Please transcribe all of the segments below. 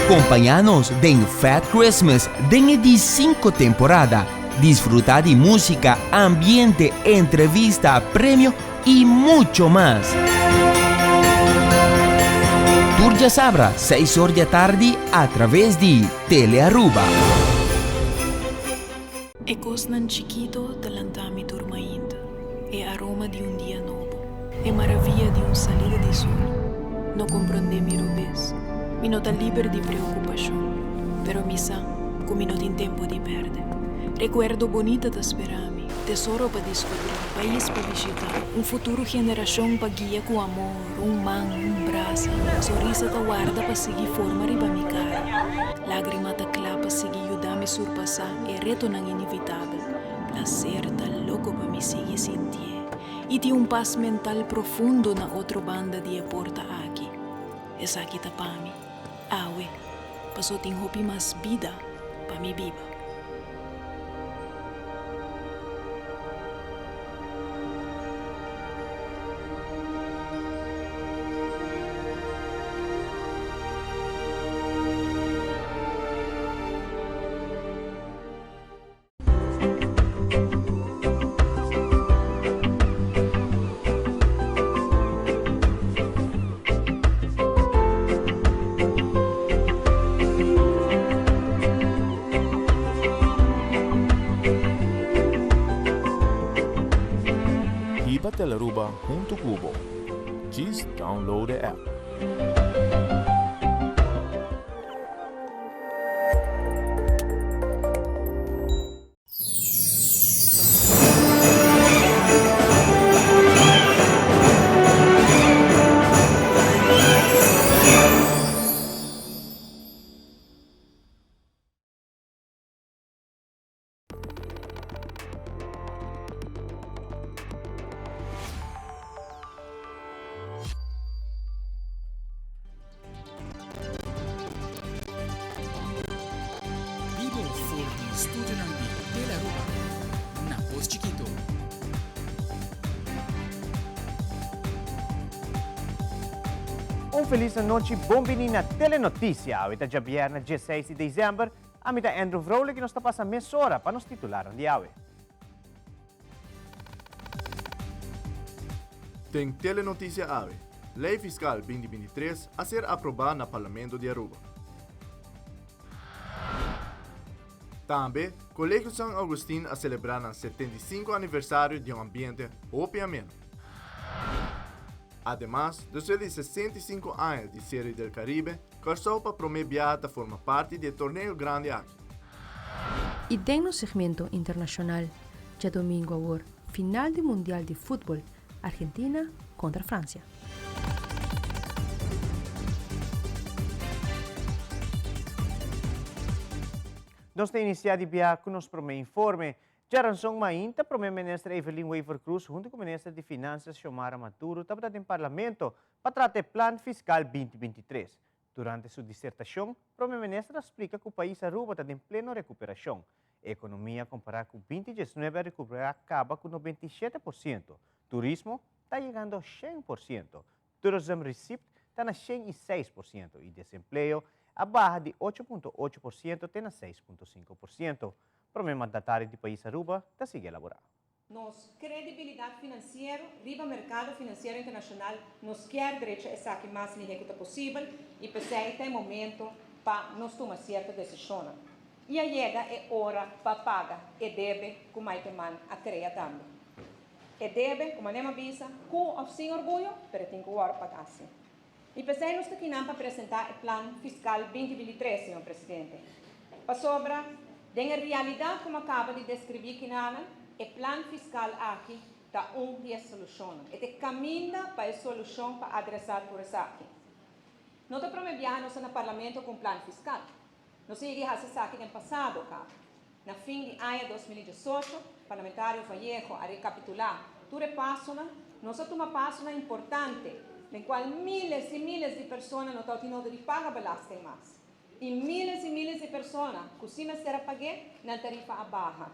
Acompáñanos en Fat Christmas de 5 temporada. Disfruta de música, ambiente, entrevista, premio y mucho más. Turja Sabra, 6 horas de tarde a través de Telearuba. E cosnan chiquito talantami turmaindo. E aroma de un dia novo. E maravilla de un salida de sol. No comprende mi rubes. Mi nota liber di preoccupazione. Pero mi sa, come non in tempo di perde. Recuerdo bonita da sperami. Tesoro pa descobrir, país pa visitar. Un futuro generación pa guia com amor. Un man, un brasa. Sorrisa ta guarda pa seguir forma riba mi cara. Lágrima ta clapa seguir ayudar-me surpassar. E reto nang inevitável. Placer ta louco pa me seguir sentir. E ti un paz mental profundo na outra banda de porta aqui. Esa aqui ta pa mi. Awe, passou tem hopi mas vida pa mi biba. Telearuba junto Cubo. Just download the app. Feliz noite, bombini na Telenotícia. Hoje é viernes, dia 6 de dezembro. A mim é Andrew Vrolijk que nós está passando meia hora para nos titular de hoje. Tem Telenotícia hoje. Lei Fiscal 2023 a ser aprovada no Parlamento de Aruba. Também, Colégio São Agostinho a celebrar o 75 aniversário de um ambiente opiamento. Además, después de 65 años de Serie del Caribe, Carsopa Promebiata forma parte del torneo grande aquí. E tem no segmento internacional, já domingo agora, final do Mundial de Futebol, Argentina contra França. Nós temos iniciado via com nosso primeiro informe. Já rançou mainta, o primeiro-ministro Evelyn Weaver Cruz, junto com o ministro de Finanças, Xiomara Maturo, estava em parlamento para tratar o Plano Fiscal 2023. Durante sua dissertação, o primeiro-ministro explica que o país Aruba está em plena recuperação. A economia, comparada com 2019, a recuperação acaba com 97%. Turismo está chegando a 100%. Tourism Receipt está na 106%. E desemprego, a barra de 8,8% tem na 6,5%. O primeiro mandatário do país Aruba está seguindo elaborar. Nos credibilidade financeira, riba mercado financeiro internacional, nos quer direito a saque mais líquido possível e pensei tem momento para nos tomar certa decisão. E a chega é hora para pagar e deve como a man a criar também. E deve, como a Nema visa, com ou sem orgulho, para tem que pagar assim. E pensei nos aqui para apresentar o plano fiscal 2023, senhor presidente. Para sobra a realidade, como acaba de descrever aqui, o plano fiscal aqui está e a solução. E caminha para a solução para adressar por isso aqui. Nós promovemos no parlamento com o plano fiscal. Nós iríamos fazer isso aqui no passado, cara. Na fim de ano 2018, o parlamentário Vallejo a recapitular tudo é passo, nós tomamos passo importante, no qual miles e miles de pessoas não estão tendo de pagar belastem mais. E miles de pessoas que se será pague na tarifa abaixo.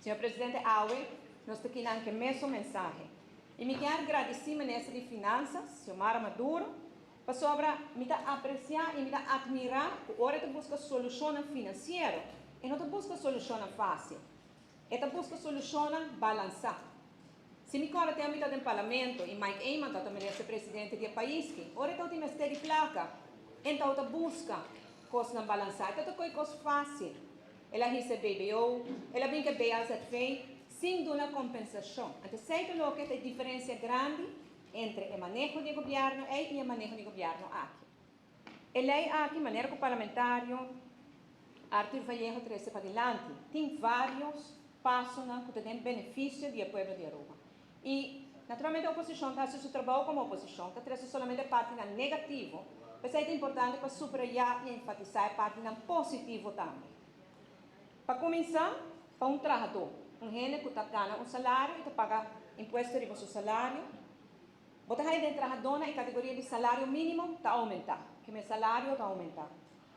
Senhor Presidente Awe, nós temos aqui mesmo mensagem. E me quero agradecer ao Ministro de Finanças, Xiomara Maturo, Para sobra, me apreciar e me admirar que hora te busca solução financeira e não te busca solução fácil. E te busca solução balançar. Se me corre tem a do parlamento e Mike Eyman também é presidente do país, ora então tem de placa, então te busca coisa balançar, então te coisa fácil. Ela recebe BBO, ela vem que BAZV, sem uma compensação. Então, sei que a diferença grande entre o manejo do governo e o manejo do governo aqui. A lei aqui, maneira que o parlamentário Arthur Vallejo trouxe para adelante, tem vários passos que têm benefício do povo de Aruba. E, naturalmente, a oposição está fazendo seu trabalho como oposição, está trazendo somente a parte negativa, mas é importante para subrayar e enfatizar a parte positiva também. Para começar, para um trabalhador, gente que ganha um salário e paga imposto sobre o seu salário, botar aí dentro trabalhador em categoria de salário mínimo está aumentar, que meu salário está aumentar.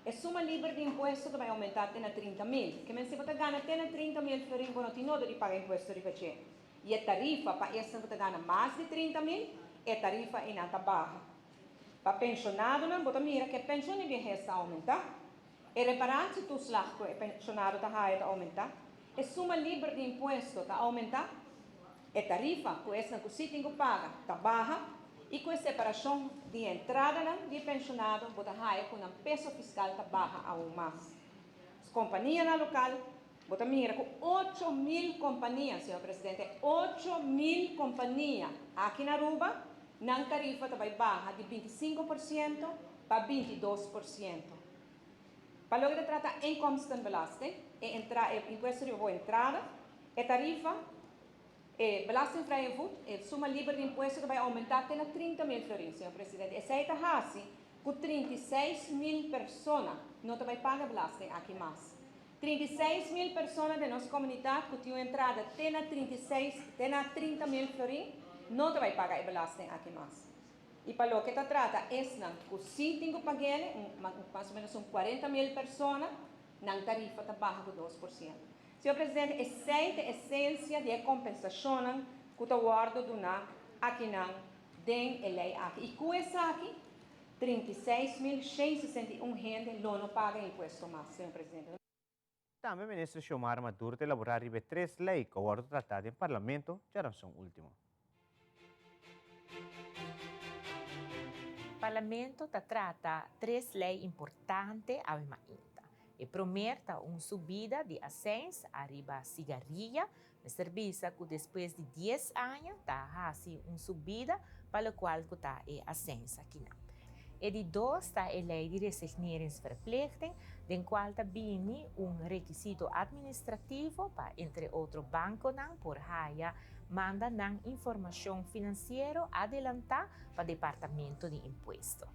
A suma livre de imposto vai aumentar até 30 mil, que se você ganha até 30 mil florins, não tem nada de pagar imposto sobre você. E a tarifa para essa que ganha mais de 30 mil, a tarifa é nada baixa. Para pensionado, você mira que a pensão de vejez está aumentar. E reparar se tu slago é pensionado está aumentar. A suma livre de imposto está aumentar. A tarifa que essa que você tem que pagar está baixa. E com a separação de entrada de pensionado, você com um peso fiscal está baixa ao mais. As companhias na local, você mira com 8 mil companhias, senhor presidente, 8 mil companhias aqui na Aruba, na tarifa está baixa de 25% para 22%. Para logo de tratar inkomstenbelasting, imposto de boa entrada, a tarifa, belastingvrije voet, a suma livre de imposto vai aumentar até 30 mil florins, senhor presidente. Essa é a assim, com 36 mil pessoas não vai pagar belasting aqui mais. 36 mil pessoas da nossa comunidade que tinham entrada até 30 mil florins, não vai pagar belasting aqui mais. E para o que se trata, é que se tem que pagar mais ou menos 40 mil pessoas, na tarifa está baixa de 2%. Senhor presidente, essa é a essência da compensação que o guardo donar aqui na lei aqui. E com essa aqui, 36.661 gente não paga imposto mais, senhor presidente. Também o ministro Xiomara Maduro te elaborar 3 leis que o guardo tratado em parlamento já são último. O Parlamento trata 3 leis importantes a ainda. E promete uma subida de acesso arriba a cigarrilha, me serviço que depois de 10 anos está assim uma subida para o qual está acesso aqui. E de 2 está a lei de resignieringsverplichting, den qual também requisito administrativo para, entre outros, bancos por haya manda informação financeira adelantar para o Departamento de Imposto.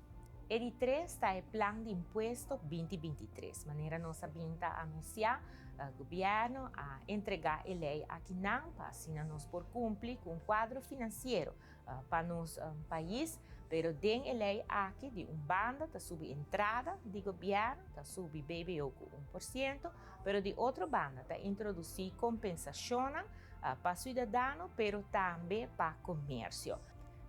E de 3 está o Plano de Imposto 2023, maneira nós sabemos anunciar o governo a entregar a lei aqui para assim nós por cumprir com o quadro financeiro para nosso país, pero den a lei aqui de banda está sob entrada de governo, está sob BBO com 1%, pero de outra banda está introduzir compensação para cidadão, pero também para comércio.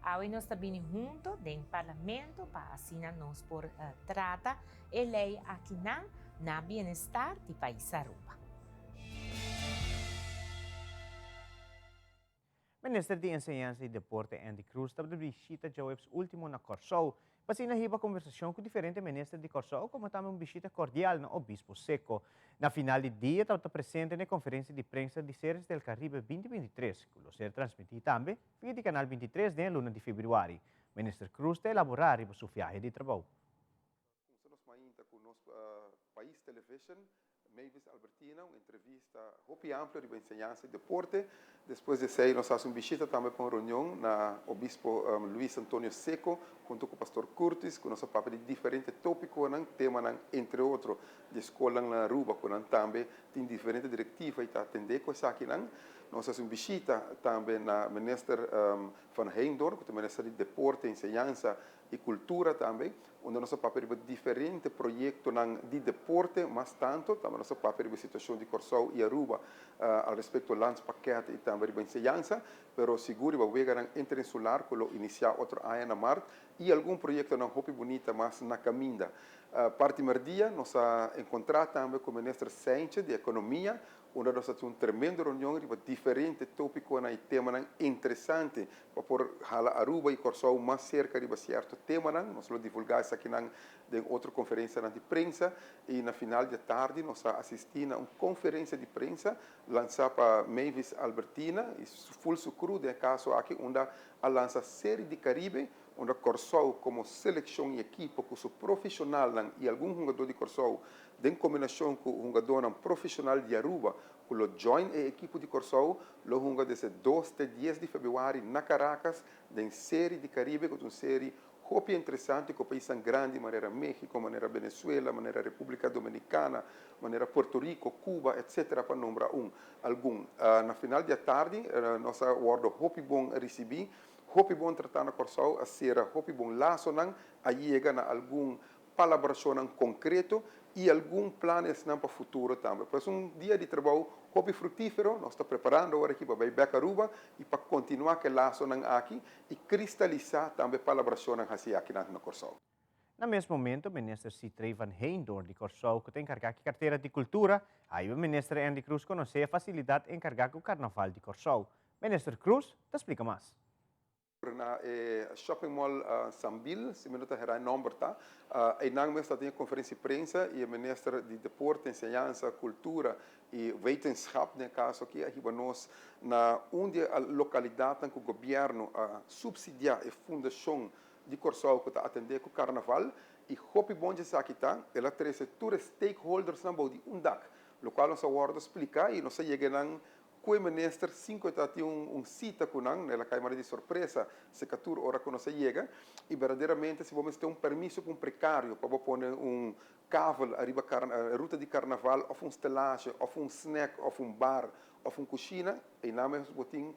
Agora nós estamos juntos no parlamento para assim nós por tratar a lei aqui na bem-estar do país Aruba. Minister de Enseñanza e Deporte Andy Cruz estava de visita Joebs último na Corsou, para na conversação com diferentes ministros de Corsou, como também uma visita cordial no Obispo Seco. Na final do dia, estava presente na conferência de prensa de Seres del Caribe 2023, que o ser transmitido também via o canal 23 de luna de fevereiro. Minister Cruz está elaborar para sua viagem de trabalho. Com o nosso país television, Mavis Albertina, uma entrevista muito ampla de enseñança e deporte. Depois de sair, nós fazemos uma visita também para uma reunião na Obispo Luis Antônio Seco, junto com o pastor Curtis, com nosso papel de diferentes tópicos, tema, entre outros, de escola na Aruba, que também tem diferentes diretivas e atender com isso aqui. Nós fazemos uma visita também na ministra Van Heindorf, que é ministra de Deporte, Enseñança e Cultura também, onde nosso papel de diferentes projetos de deporte, mas tanto, também nosso papel de situação de Corsou e Aruba, a respeito do landspaquete e também de enseñança, pero seguro que vai chegar interinsular, que iniciar outro ano na março, e algum projeto não hopi bonita, mas na caminha. Primeiro dia, nós encontramos também com o ministro Sánchez de Economia, onde nós tivemos uma tremenda reunião de diferentes tópicos e temas interessantes para por Aruba e Corsou mais cerca de certo tema. Nós vamos divulgar isso aqui em outra conferência de imprensa e na final de tarde nós assistimos a uma conferência de imprensa lançada para Mavis Albertina e full sucru de caso aqui onde a lança série de Caribe onde Corsou como seleção e equipe com seu profissional e algum jogador de Corsou em combinação com um jogador profissional de Aruba, com o join a equipe de Corsou, lo junga desde 2 a 10 de fevereiro na Caracas, em série de Caribe, com uma série muito interessante com países grandes, maneira México, maneira Venezuela, maneira República Dominicana, maneira Porto Rico, Cuba, etc., para nombrar algum. Na final da tarde, nós aguardo muito bom receber, muito bom tratar na Corsou, a ser muito bom laço, a chegar a algum colaboração concreto e algum planos para o futuro também. Pois dia de trabalho muito frutífero, nós estamos preparando agora aqui para ir para Aruba e para continuar aquele laço aqui e cristalizar também a colaboração aqui na Corsou. No mesmo momento, o ministro Citrey Van Heindorn de Corsou, que tem encargado de carteira de cultura, aí o ministro Andy Cruz conhece a facilidade encargada do Carnaval de Corsou. Ministro Cruz, te explica mais. Na shopping mall Sambil, se me não está nome, e nang está tem conferência de imprensa e o ministro de Deporte, Enseñanza, Cultura e Wetenschap, no caso aqui, a nós na onde a localidade que o governo subsidia a fundação de Corsou que está atendendo o Carnaval e hopi bom de aqui ela traz todos os stakeholders na de DAC, o qual nós agora explicar e nós chegamos com o ministro, 5 está cita com nós, na Câmara de Surpresa, se 14 horas que nós chega, e verdadeiramente se vamos ter permisso com precário para pôr cavalo arriba a ruta de carnaval, ou estelagem, ou snack, ou bar, ou cozinha, e nós temos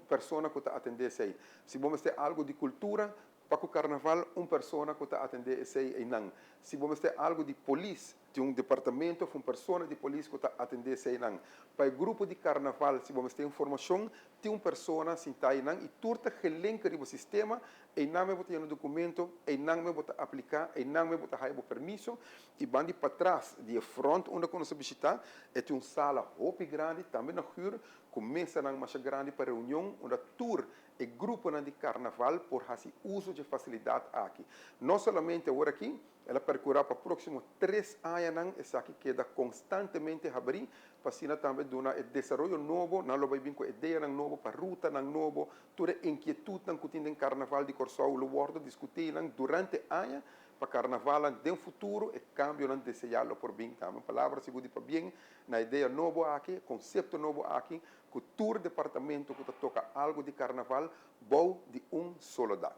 pessoa que está atendendo isso aí. Se vamos ter algo de cultura, para o carnaval, pessoa que está atendendo isso aí, não. Se vamos ter algo de polícia, de departamento, uma pessoa de polícia que está atendendo isso aí, não. Para o grupo de carnaval, se vamos ter informação, tem uma pessoa que está aí, não, e turta relenca do sistema, e não me botar no documento, e não me botar aplicar, e não me botar o permisso, e bandi para trás, de front, onde nós visitar, é uma sala muito grande, também na rua, com mesa mais grande para reunião, onde tour e grupo de carnaval por fazer uso de facilidade aqui. Não somente agora aqui, ela percorrerá para próximo 3 anos, essa aqui queda constantemente abrir, para assim também dar desenvolvimento novo, não vai vir com ideia nova, para ruta nova, toda inquietude que tem em carnaval de Corsou, o wordo discutir durante anos, para carnaval de futuro e cambio não desejado por bem também. Palavra segura para bem, na ideia nova aqui, conceito novo aqui, que o tour departamento que toca algo de carnaval, bom de solo DAC.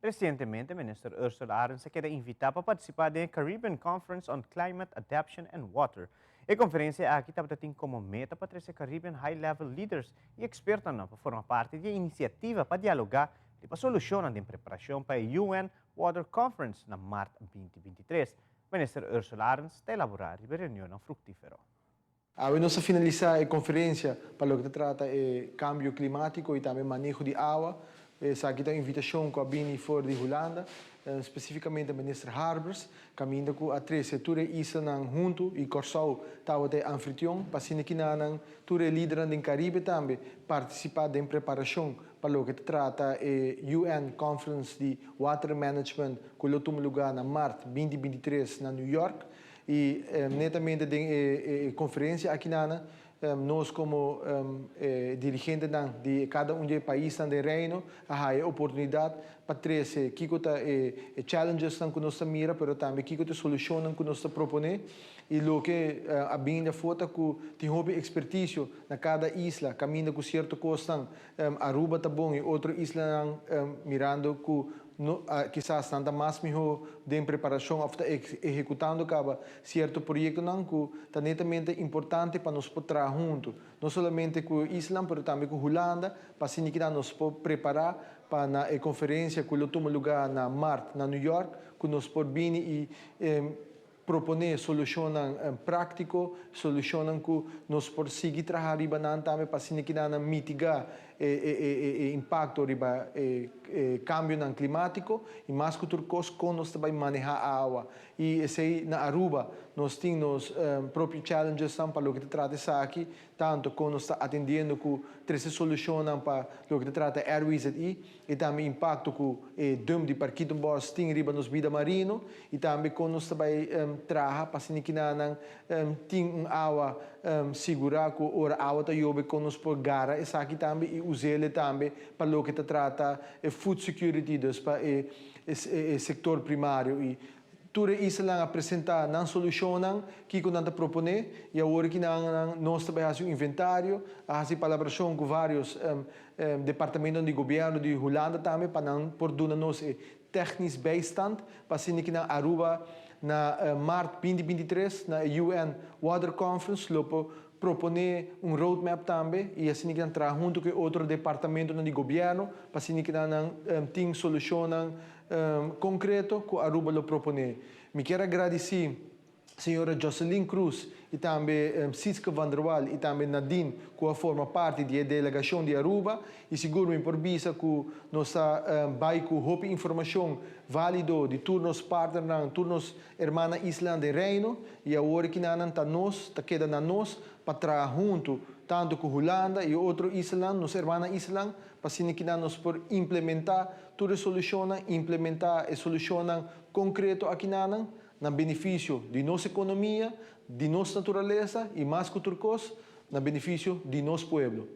Recentemente, o ministro Ursula Ahrens se quer invitar para participar da Caribbean Conference on Climate Adaptation and Water. A conferência aqui tem como meta para trazer Caribbean High-Level Leaders e expertos para formar parte da iniciativa para dialogar e para solucionar a preparação para a UN Water Conference na março 2023. O ministro Ursula Ahrens está elaborando a reunião fructífera. Vamos finalizar a conferência para o que trata de cambio climático e também manejo de água. Essa aqui é uma invitação que a Bini for de Holanda, especificamente o ministro Harbers, caminhando com a 3 setores islas junto e Corsou estava de anfitrião, para assim que não todos líderes do Caribe também participar da preparação para o que trata de UN Conference de Water Management que vai ter lugar na março 2023 na New York. E netamente de conferência aqui nós como dirigentes de cada dos países do reino há a oportunidade para trazer que challenges que nós mira, mas também que soluções que nós proponemos e o que a bem foto que tem expertise na cada isla caminhando com certo custo Aruba tá bom e outra isla mirando que quizás nada mais melhor de preparação para executando cada certo projeto que está netamente importante para nós poder trabalhar juntos, não somente com a Islândia, mas também com a Holanda, para assim que nós podemos preparar para a conferência que vai ter lugar na março, na New York, que nós podemos vir e proponer soluciones prácticas, soluciones que nos persiguen trabajar riba também para mitigar o impacto riba cambio climático e mais que turcos com nós também manejar a água. E esse na Aruba nós temos próprios challenges para o que trata aqui, tanto com nós atendendo com três soluções para o que trata airways e também impacto com dum de parquito boss tem riba nos vida marino e também com nós também trabalhar para sinikinan tem água segura que ora água tá yobe com nós por gara essa aqui também e usele também para o que trata food security dus para o setor primário e tudo isso lá apresentar não solucionam que quando anda proponer e agora que nós também fazemos um inventário fazemos colaboração com vários departamentos de governo de Holanda também para não por dar nos técnico bijstand para assim que na Aruba na março 2023 na UN Water Conference lopo proponer um roadmap também e assim que entrar junto com outro departamento de governo para assim que não tem solução concreto que Aruba lo propone. Me quero agradecer a senhora Jocelyn Cruz e também Siska van der Waal e também Nadine que forma parte da delegação de Aruba e seguro-me por visa que nossa vai com roupa informação válido de todos os partners, todos os irmãos Islândia e Reino e agora que nós queda na nós para trabalhar junto tanto com Holanda e outro Islândia, nossa irmã Islândia para assim que nós por implementar todas as soluções, implementar a solução concreta aqui na benefício de nossa economia, de nossa natureza e mais que turcos, na benefício de nosso povo.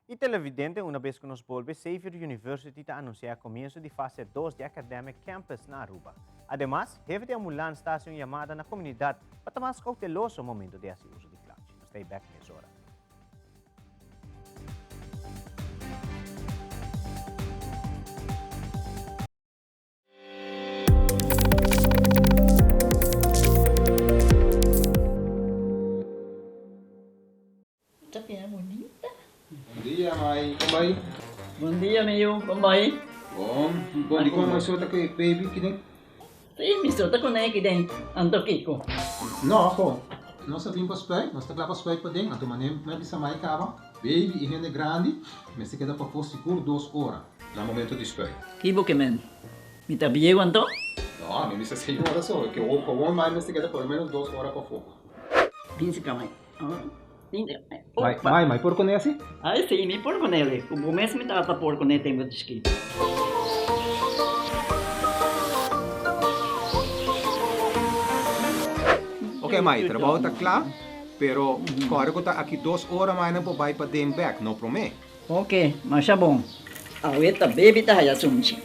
E televidente, uma vez que nos volve, Xavier University está anunciando o começo de fase 2 de Academic Campus na Aruba. Además, deve ter uma estação chamada na comunidade para estar mais cauteloso no momento de esse uso de classe. Stay back nessa hora. Bom dia, mãe. Como vai? Bom dia, meu. Como vai? Bom. Bom, como mais outra que baby que nem? Sim, me solta com ele que tem. Ando Kiko. Não, ako. Nós vimos para os pés, nós estamos para os pés para dentro. Então, manem, me bisa mai cava. Baby e gente grande, mas se queda para for seguro 2 horas. No momento de espera. Kibo que men. Me tá bem quanto? Não, me bisa 6 horas só. Que o com mais se queda por menos 2 horas para fogo. Pinse kamay. Mai, por conhece? Ai, sim, me por com ele. O começo me tá por com ele tem muito esquito. Ok, Mai, trabalho está claro, pero claro que está aqui 2 horas mais não vai para dem back, não promete. Ok, mas é bom. A outra baby tá já sunchi.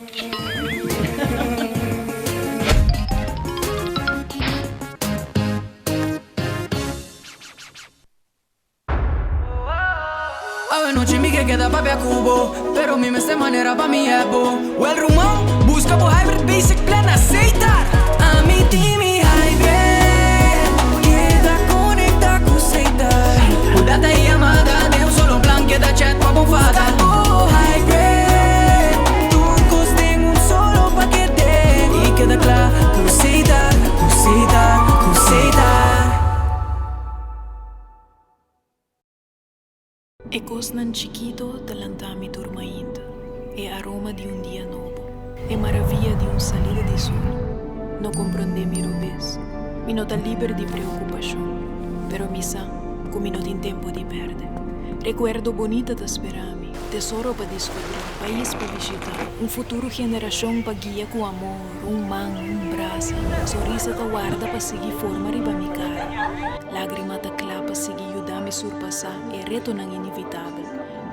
Noche mi que queda papi a cubo, pero mi esta manera pa' mi ebo. O el rumón, busca por hybrid basic plan aceitar. A mi team y hybrid, queda conecta com aceitar. O data e amada, de solo plan, queda chat pa' bufada. Oh hybrid, turcos tem solo paquete. E queda claro, com aceitar, com aceitar, com aceitar. E cosnan chiquito talantami turmaindo, e aroma di un dia novo, e maravilla di un salida di sol. No comprendemi rubes, mi nota liber di preoccupazione, pero mi sa, come non in tempo di perde. Recuerdo bonita da sperami, tesoro pa descobrir, país pa visitar, un futuro generación pa guia com amor, un man, un brasa, sorrisa ta guarda pa seguir forma riba mi cara, lágrima ta clapa seguir ayudar-me surpassar e reto nang inevitável,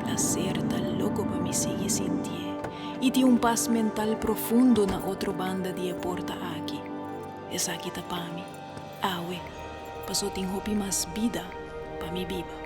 placer ta louco pa me seguir sentir, e ti un paz mental profundo na outra banda de porta aqui, essa aqui ta pa mi, awe, paso ting hopi mas vida pa mi biba.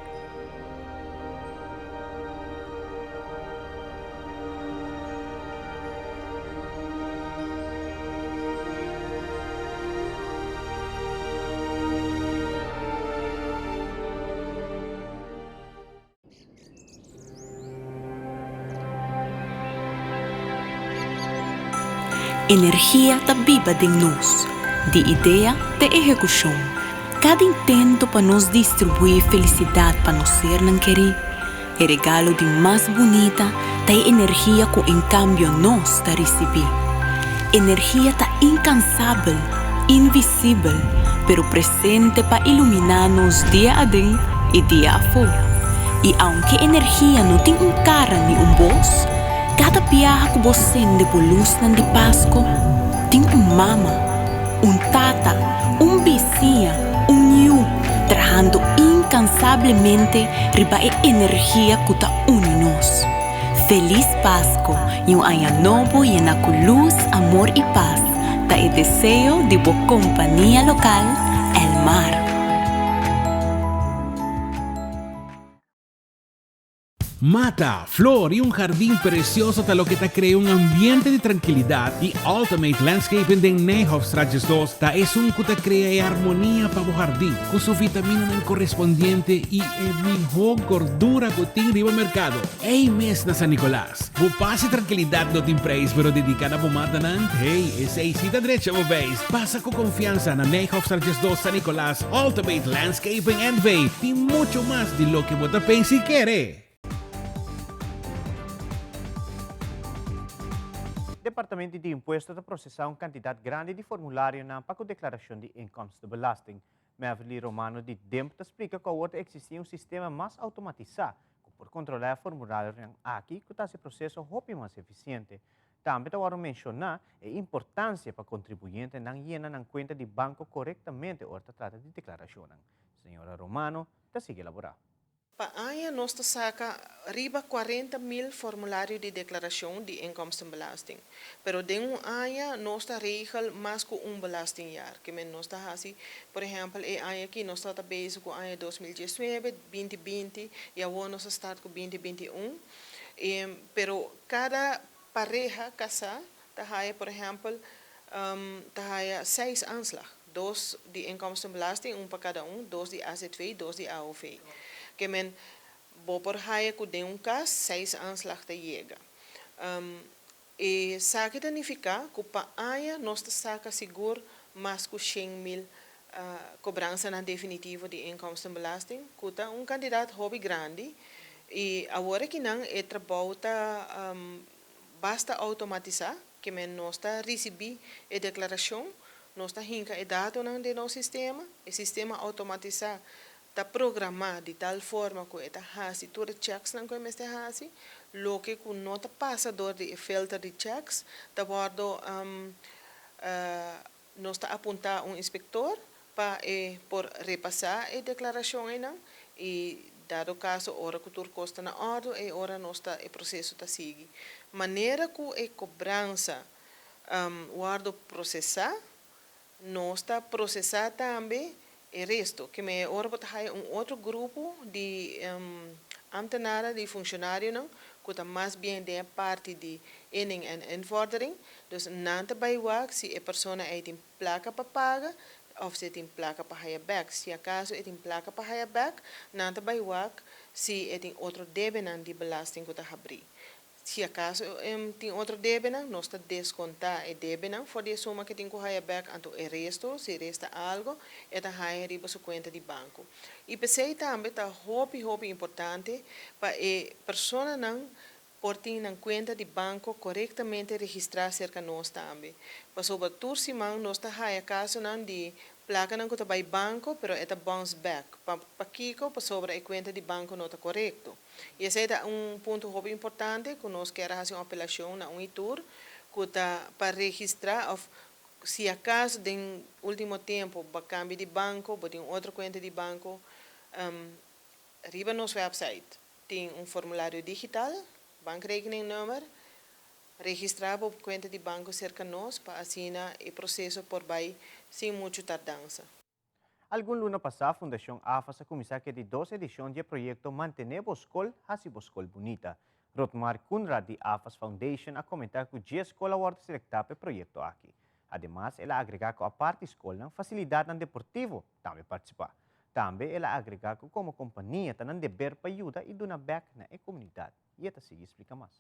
Energia da biba de nós. de ideia de execução. Cada intento para nos distribuir felicidade para nós ser não querer. É regalo de mais bonita, tem energia com em cambio nós está receber. Energia tá incansável, invisível, pero presente para iluminar-nos dia a dia e dia a fora. E aunque energia não tem cara nem voz, cada viagem que você de luz de Páscoa tem mama, tata, vizinha, niu, trabajando incansavelmente riba a energia que está unidos. Feliz Páscoa e ano novo llena con luz, amor e paz. Da el deseo de boa companhia local, el mar. Mata, flor y un jardín precioso tal lo que te crea un ambiente de tranquilidad y Ultimate Landscaping de Nijhoffstraatjes 2 ta es un que te crea armonía para tu jardín con su vitamina correspondiente y el mejor gordura que tiene riba mercado. Hey mes na San Nicolás, bu paz y tranquilidad no te preis pero dedicada a mata nan. Hey, esa cita derecha mo veis. Pasa con confianza na Nijhoffstraatjes 2 San Nicolás, Ultimate Landscaping and Bay y mucho más de lo que vos te pensa y quiere. O Departamento de Imposto está processando uma quantidade grande de formulário na declaração de inkomstenbelasting. Mevli Romano de DEMP explica que agora existe um sistema mais automatizado por controlar o formulário aqui que esse processo é mais eficiente. Também agora mencionar a importância para o contribuinte não llenar na conta de banco corretamente ou trata de declaração. Senhora Romano, está sigue elaborar. Paanya nós saca riba 40.000 formulários de declaração de inkomstenbelasting. Pero de ano nós regel mais com belastingjaar. Que men nós assim, por exemplo, e ano aqui nós está bezig com ano 2019, 2020 e agora nós start com 2021. Pero cada pareja casa tá por exemplo, tá 6 aanslag. 2 de inkomstenbelasting, para cada 2 de AZV, 2 de AOV. Que men por haia que de caso 6 aanslag te chega. E sabe significa que para aia nós saca seguro mais que 100.000 cobrança na definitiva de inkomstenbelasting, que é candidato hobby grande e agora que não é trabalho basta automatizar que men nós receber a declaração, nós hinca e dado de nosso sistema, o sistema automatizar está programado de tal forma que está hasi todos os checks não começa a hasi, lo que não está passador de filter de checks, está bordo nós está apontar inspector para por repassar a declaração e dado caso hora que tudo custa na ordem e hora nós está o processo está seguir. Maneira que a cobrança guardo processar, nós está processar também e resto, que me ora botar outro grupo de ambtenaren, de funcionários, que está mais bem de parte de inning e invordering. Dus nante bij wak, se a pessoa tem placa para pagar, ou se tem placa para hire back. Se acaso tem placa para hire back, nante bij wak, se tem outro debenang de belasting que está abrir. Se acaso tem outro debenang, nós está descontar a debenang for de soma que tem que hire back, então o resto, se resta algo, é da hire riba sua conta de banco. E pensei também está hobby importante para a pessoa não por ter na conta de banco corretamente registrar cerca nós também. Para sobre tursimang nós está hire caso não de placa não que está by banco, pero é bounce back. Para Kiko, para sobre a conta de banco não está correto. E esse é ponto muito importante que nós queremos fazer uma apelação na Unitur, que está para registrar, se acaso, no último tempo, para cambio de banco, para ter outra conta de banco, arriba no nosso website tem formulário digital, bankrekening nummer, registrar para conta de banco cerca de nós, para assinar o processo por baixo, sem muita tardança. Algum luna passada, a Fundação AFAS começou de 2 edições do projeto Mantener Boscol, Hasi Boscol Bonita. Rotmar Kunrad de AFAS Foundation a comentar que a escola vai selectar para o projeto aqui. Ademais, ela agrega que a parte escola facilidade no deportivo também participar. Também ela agrega que como companhia está no dever para ajudar e donar back na comunidade. E esta se explica mais.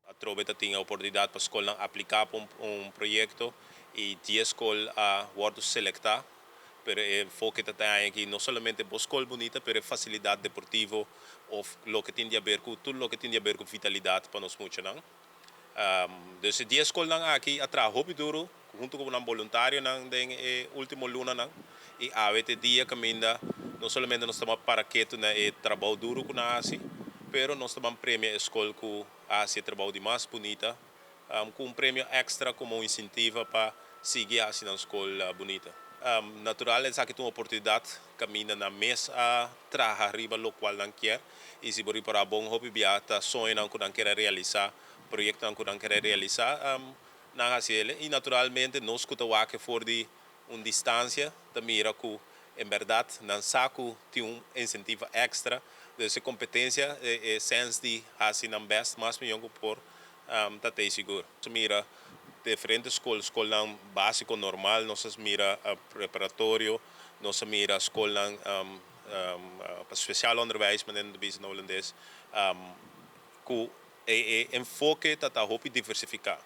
A Troveta tinha a oportunidade para a escola aplicar para um projeto e 10 escolas a worden selectar para o enfoque que tem aqui não somente a escola bonita, mas facilidade deportiva ou o que tem a ver com tudo o que tem a ver com vitalidade para nós muitos não. Então 10 escolas aqui atrás hobby duro junto com um voluntário não den último luna não e a vete dia caminha não somente nós estamos para que tu né trabalho duro com a assim, pero nós estamos prêmio a escola com a assim trabalho de mais bonita com um prêmio extra como incentivo para seguir assim na escola bonita. Natural é que tem uma oportunidade caminha na mês a trabalhar riba lo qual não quer e se por para bom hobby biata sonho não que quer realizar projeto não que quer realizar na assim e naturalmente nós que que for de uma distância da mira que em verdade não saco tem incentivo extra dessa competência é sense de assim não best mais melhor por tá seguro mira diferentes escolas básico normal nós mira preparatório nós mira escola especial onderwijs met in de business holandês que enfoque tá hope diversificar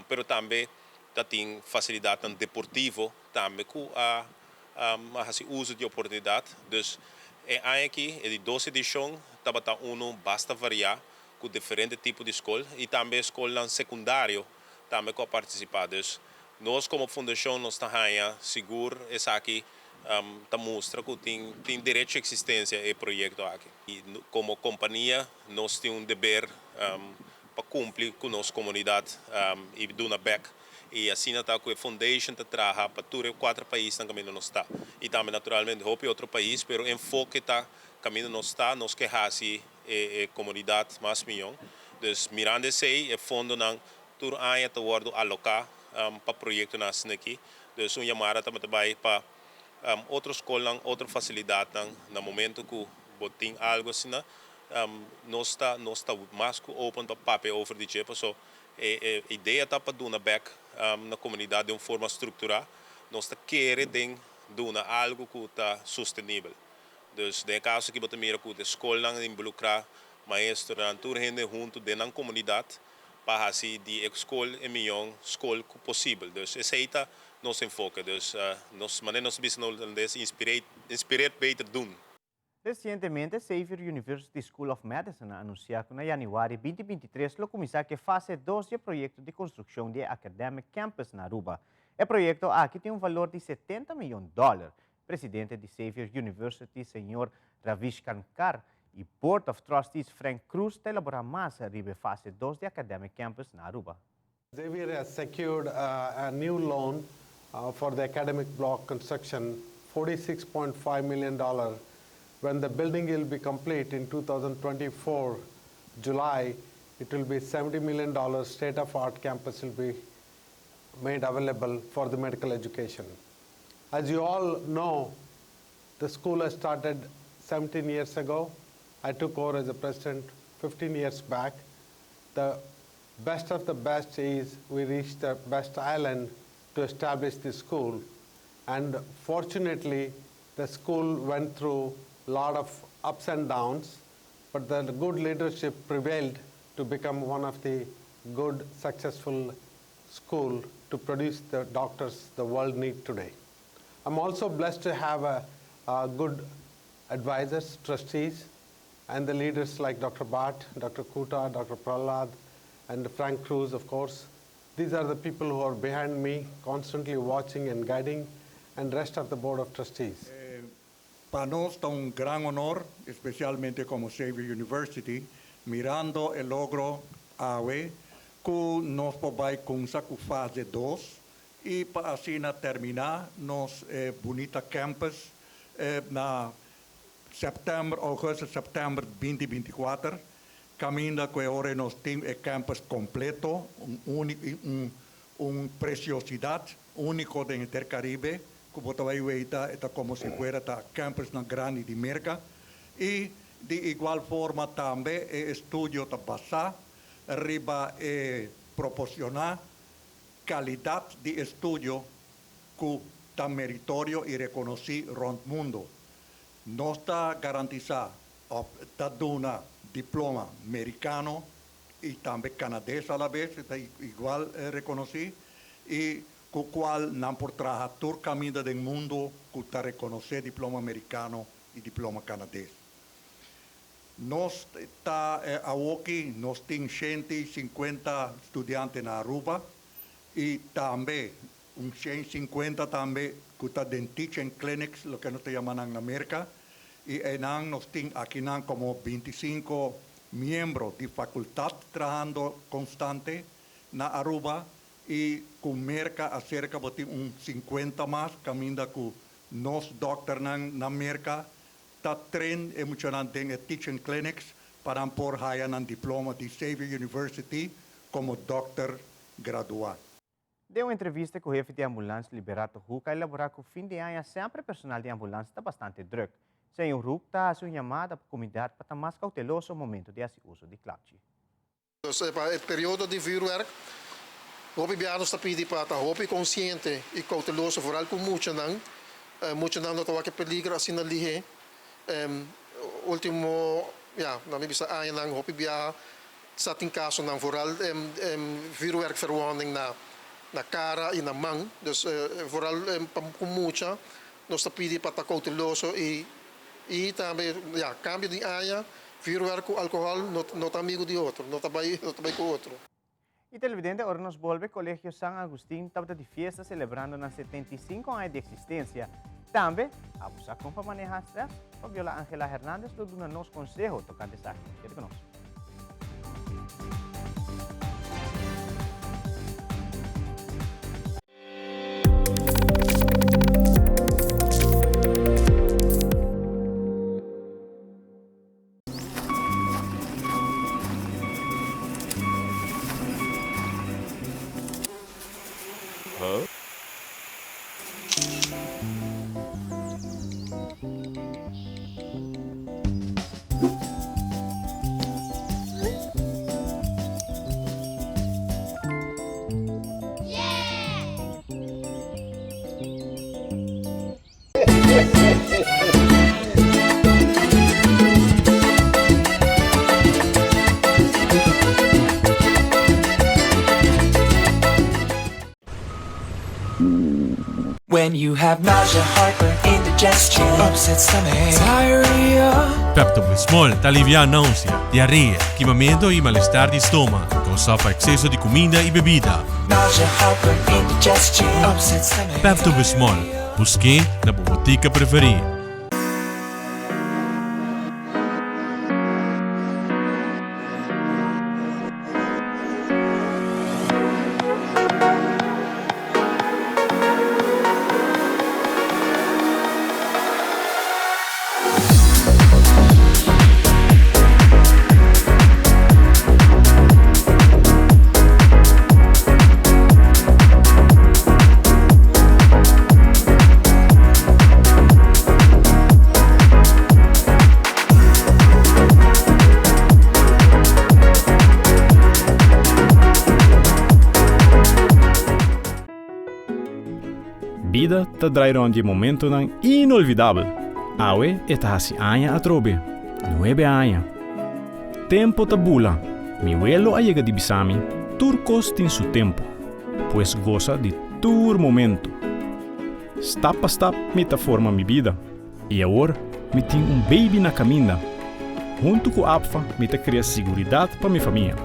pero também tá tem facilidade deportivo também que assim uso de oportunidade dus aqui de 12 edição tá basta variar com diferentes tipos de escola e também escola secundário também com participar. Dus nós como fundação nós estamos seguro essa aqui tá mostra que tem direito de existência e projeto aqui. E como companhia nós temos dever para cumprir com nossa comunidade e dar back. E assim está com a foundation que trabalha para todos 4 países no caminho nós está. E também naturalmente hope outro país, pero enfoque está caminho nós está, nós que assim a comunidade mais milhão. Dus mirando esse fundo não tur aia te worden alocar para projeto nas aqui. Dus chamada também para outra escola, outra facilidade no momento que botem algo assim, nós está mais open para papel over de jeito, so a ideia está para dar back na comunidade de uma forma estruturada, nós está querendo dar algo que está sustentável. Dus de caso que você mira que a escola involucrar maestro na turno junto de na comunidade para assim de escola é melhor escola possível. Dus esse é nosso enfoque. Dus nós maneiras business inspirar beter doen. Recientemente, Xavier University School of Medicine anunciou que, em januário de 2023, lo começar a fase 2 do projeto de construção de Academic Campus na Aruba. O projeto aqui tem valor de $70 milhões. Presidente de Xavier University, Sr. Ravish Kankar, e Board of Trustees Frank Cruz elaborar mais sobre a fase 2 do Academic Campus na Aruba. Xavier has secured a new loan for the academic block construction, $46.5 million. When the building will be complete in 2024, July, it will be $70 million state-of-art campus will be made available for the medical education. As you all know, the school has started 17 years ago. I took over as a president 15 years back. The best of the best is we reached the best island to establish the school. And fortunately, the school went through a lot of ups and downs, but the good leadership prevailed to become one of the good, successful school to produce the doctors the world needs today. I'm also blessed to have a good advisors, trustees, and the leaders like Dr. Bhatt, Dr. Kuta, Dr. Prahlad, and Frank Cruz, of course. These are the people who are behind me, constantly watching and guiding, and rest of the Board of Trustees. Para nós é gran honor, especialmente como Xavier University, mirando o logro AWE, que nós podemos começar com fase 2 e para assim terminar nos bonita campus na setembro 2024, caminho que agora nós temos o campus completo, preciosidade único do Intercaribe, que você vai ver é como se fosse campus na grande de América, e de igual forma também o estúdio está passar, arriba proporcionar qualidade de estúdio que está meritório e reconhecido no mundo. Nós está garantizado, está dando diploma americano e também canadense à la vez, está igual reconhecido, e com o qual não por trabalhar todo o caminho do mundo que está reconhecer diploma americano e diploma canadense. Nós está aqui, nós temos 150 estudantes na Aruba e também 150 também que está em teaching clinics, o que nós chamamos na América, e nós temos aqui como 25 membros de faculdade trabalhando constante na Aruba e com América acerca de 50 mais caminho com nós doctor na América está trein emocionante em teaching clinics para por haya ng diploma de Xavier University como doctor graduado. Deu uma entrevista com o chefe de ambulância Liberato Huca, elaborar que o fim de ano sempre o personal de ambulância está bastante druk. Senhor Huca está a sua chamada para a comunidade para estar mais cauteloso no momento de uso de cloud. Para o período de vuurwerk, hoop biano sta pidi para hoop consciente e cauteloso, vooral com muito não dat wat peligro assim na lihe. Último, na minha vista, nang hoop bia sa ting caso nang vooral vuurwerk verwarning na cara e na mão, dus vooral com muito, nós sta pidi para estar cauteloso e também, cambio de área. Vuurwerk com álcool não está amigo de outro, não está bem com outro. E televidente, agora nos volve Colegio San Agustín, estava de fiesta celebrando nas 75 anos de existência. Também, a buscar como para manejar stress, Fabiola Ángela Hernández do nos consejo tocante essa aqui. Fique conosco. When you have nausea, heartburn, indigestion, upset stomach, diarrhea. Pepto-Bismol te alivia a náusea, diarrea, queimamento e mal-estar de estômago, causado por excesso de comida e bebida. Nausea, heartburn, indigestion, upset stomach. Pepto-Bismol, busque na botica preferida. Vida te drairá de momento inolvidável. Awe está hasi aña atrobe, 9 años. Tempo tabula, mi vuelo llega de bisami, turcos tin su tempo, pues goza de tur momento. Step a step me ta forma mi vida, e agora me tenho baby na caminha. Junto com a APFA, me ta cria seguridade para minha família,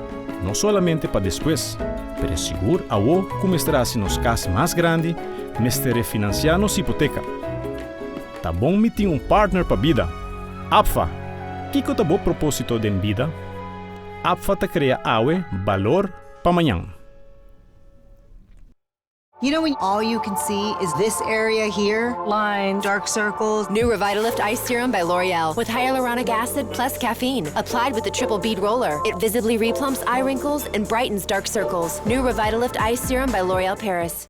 não somente para depois, pero seguro a o como estará se nos casa mais grande, me estará financiando nossa hipoteca. Tá bom me tenho partner para vida. APFA, que tá bom propósito de vida? APFA ta cria awe valor para amanhã. You know when all you can see is this area here? Lines, dark circles. New Revitalift Eye Serum by L'Oreal with hyaluronic acid plus caffeine. Applied with the triple bead roller. It visibly replumps eye wrinkles and brightens dark circles. New Revitalift Eye Serum by L'Oreal Paris.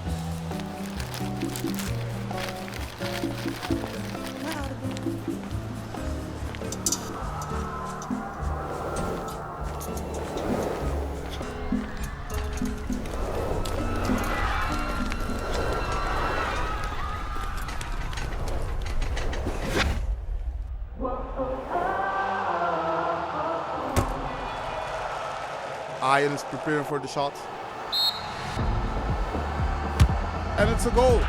Ian is preparing for the shot. and it's a goal.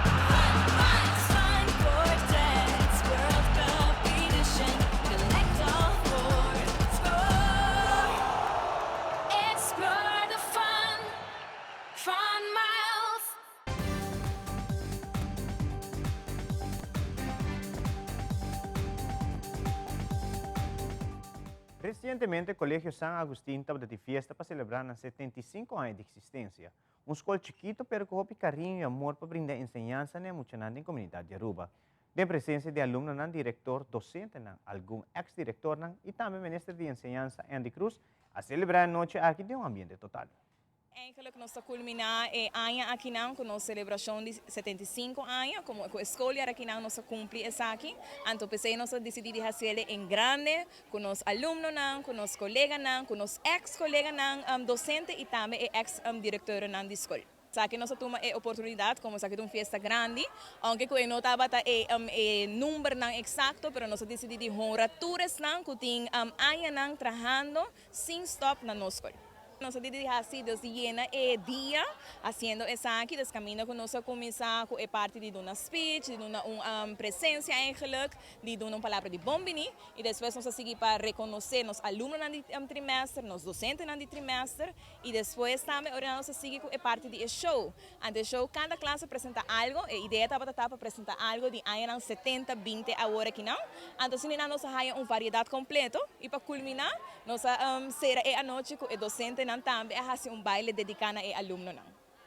Recentemente, o Colégio San Agustín estava de festa para celebrar os 75 anos de existência. Um escola chiquito, pero com carinho e amor para brindar ensinança e emocionante na comunidade de Aruba. De presença de alunos, diretor, docente, algum ex-diretor e também ministro de ensinança, Andy Cruz, a celebrar a noite aqui de ambiente total. Eigenlijk nós culminar ano aqui não com nossa celebração de 75 anos, como a escola aqui não nós cumpre essa aqui, então pensei nós decidimos fazer em grande com os alunos não, com os colegas não, com os ex-colegas não, docente e também ex-diretor não da escola. Aqui nós temos a oportunidade, como aqui uma festa grande, aunque eu não estava o número não exato, mas nós decidimos honrar todos não que tem anos não trabalhando sem stop na nossa escola. Nós decidimos llena dia fazendo essa aqui, das caminhos que nós começar com a parte de uma speech, de uma presença eigenlijk, de uma palavra de bombini, e depois nós seguimos para reconhecer os alunos no trimestre, os docentes no trimestre, e depois também nós seguimos com a parte de show. Ante show, cada classe apresenta algo, a ideia estava para apresentar algo de ano 70, 20 a hora aqui não. Então, se nós temos uma variedade completa, e para culminar, nós será a noite com o docente também é baile dedicado a alunos.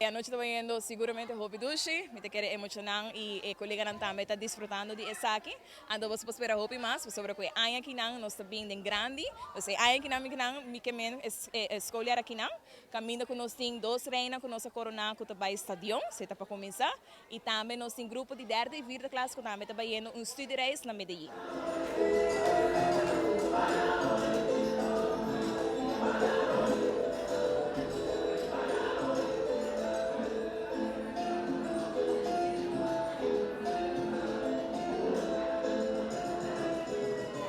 A noite está indo seguramente Hopi Dushi, me quer emocionar e colega também está desfrutando de essa aqui. Então você pode esperar Hopi mais sobre que a aqui não nós está bem grande. Você a aqui não me que men escolher aqui não. Caminho que nós tem 2 reinas que nós coronar que está estadião, se está para começar e também nós tem grupo de 3ª e 4ª classe que também está indo study race na Medellín.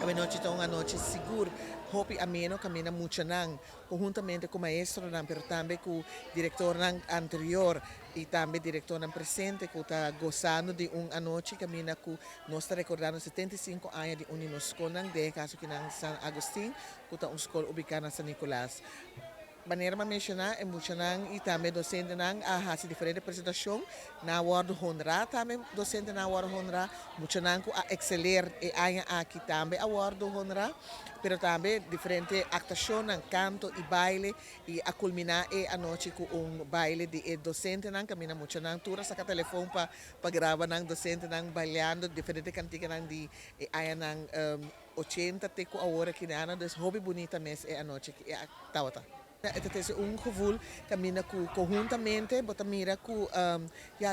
A noite é uma noite segura, hopi ameno, camina muito não, conjuntamente com o maestro não, pero também com o diretor anterior e também o diretor presente que está gozando de uma noite, camina com nós está recordando 75 anos de uma escola de caso que na San Agustín, que está uma escola ubicada na San Nicolás. Maneira de mencionar, é muito e também docente a fazer diferente apresentação na Award Honra, também docente na Award Honra, muito a exceler e aqui também Award Honra, pero também diferente actuação, canto e baile e a culminar a noite com baile de docente caminha muito tura saca telefone para gravar docente bailando diferente cantiga de 80 teco a hora que na dus hobby bonita mes a noite que tawata. Este é gevoel camina conjuntamente, bota mira com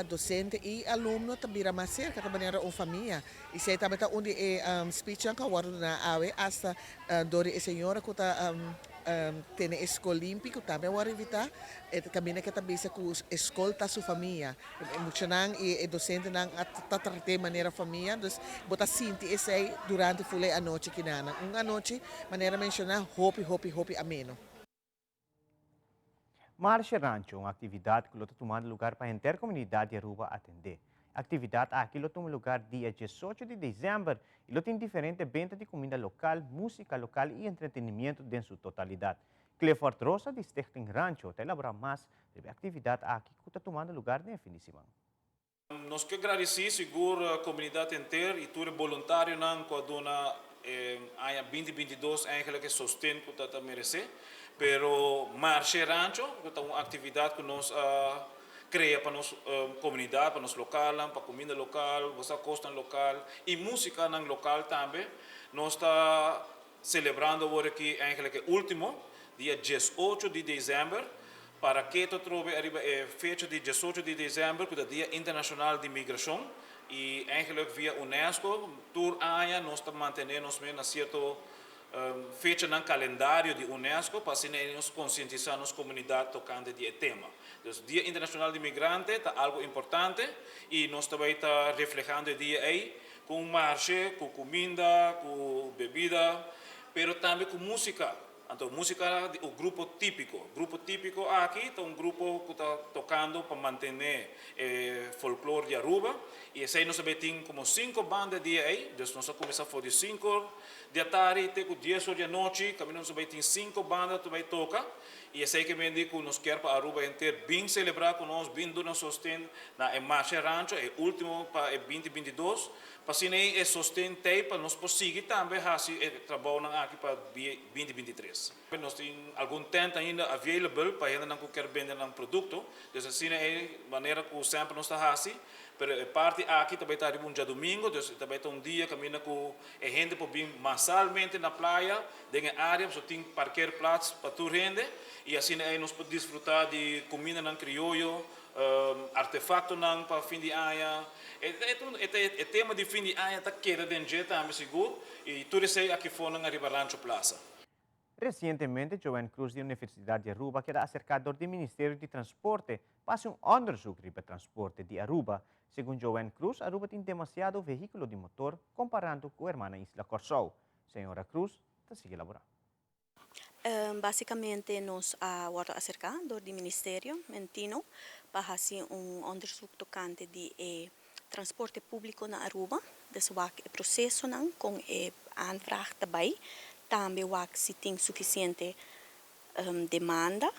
docente e aluno, também mais cerca, também era uma família. E se também onde é speech que agora na AWE, hasta dori a senhora que está tem escola olímpica, também agora evitar, camina que também com escolta sua família. Muito não e docente não tratar de maneira família, dus bota sinti esse durante a noite que nana. Uma noite maneira mencionar hopi ameno. Marcha Rancho, uma atividade que está tomando lugar para a intercomunidade de Aruba atender. A atividade aqui toma lugar dia 18 de dezembro e tem diferentes eventos de comida local, música local e entretenimento em sua totalidade. Clifford Rosa, de Stichting Rancho, te elabora mais sobre a atividade aqui que está tomando lugar no fim de semana. Nós que agradecemos a comunidade inteira e todo voluntário que a dona 2022 eigenlijk sustento que está merecer. Pero Marcha Rancho, que é uma atividade que nós criamos para a nossa comunidade, para o nosso local, para a comida local, para a costa local e música local também. Nós estamos celebrando agora aqui, eigenlijk, o último, dia 18 de dezembro, para que tu trobe arriba a fecha de 18 de dezembro, que é o Dia Internacional de Migração, e eigenlijk via Unesco, por ano, nós estamos mantendo na certo fecha no calendário de Unesco para nos conscientizar nas comunidades tocante de tema. Então, o Dia Internacional de Imigrante é algo importante e nós também estamos refletindo o dia aí com marcha, com comida, com bebida, mas também com música. Então, música, o grupo típico aqui, é um grupo que está tocando para manter folclore de Aruba. E esse aí nós temos como 5 bandas de aí, então nós começamos a de 5 da tarde até 10 horas da noite, nós temos 5 bandas que vai tocar. E esse aí que me digo, nós queremos para Aruba inteiro, bem celebrar com nós, bem do nosso sostén na Marcha Rancho, é o último para 2022. Para assim é sustentei para nós conseguir também fazer trabalho aqui para 2023. Nós temos algum tempo ainda available para ainda não quer vender um produto, então assim é a maneira que sempre nós está fazendo. Pero parte aqui também está um dia domingo, então também está um dia caminha com a gente para vir massalmente na praia, dentro da área, só tem parquear platos para tu rende e assim aí nós podemos desfrutar de comida não crioulo, artefato não para fim de ano. É tema de fim de ano está queda dentro também seguro e tudo isso aqui fora na Ribarancho Plaza. Recientemente, Joan Cruz da Universidade de Aruba, que era acercador do Ministério de Transporte, passou onderzoek para transporte de Aruba. Segundo Joan Cruz, Aruba tem demasiado veículo de motor comparando com a irmã Isla Corsou. Senhora Cruz, está sigue elaborando. Basicamente, nós estamos acercando do Ministério Mentino para fazer onderzoek tocante de transporte público na Aruba. Dus o processo com a aanvraag também. Também se tem suficiente demanda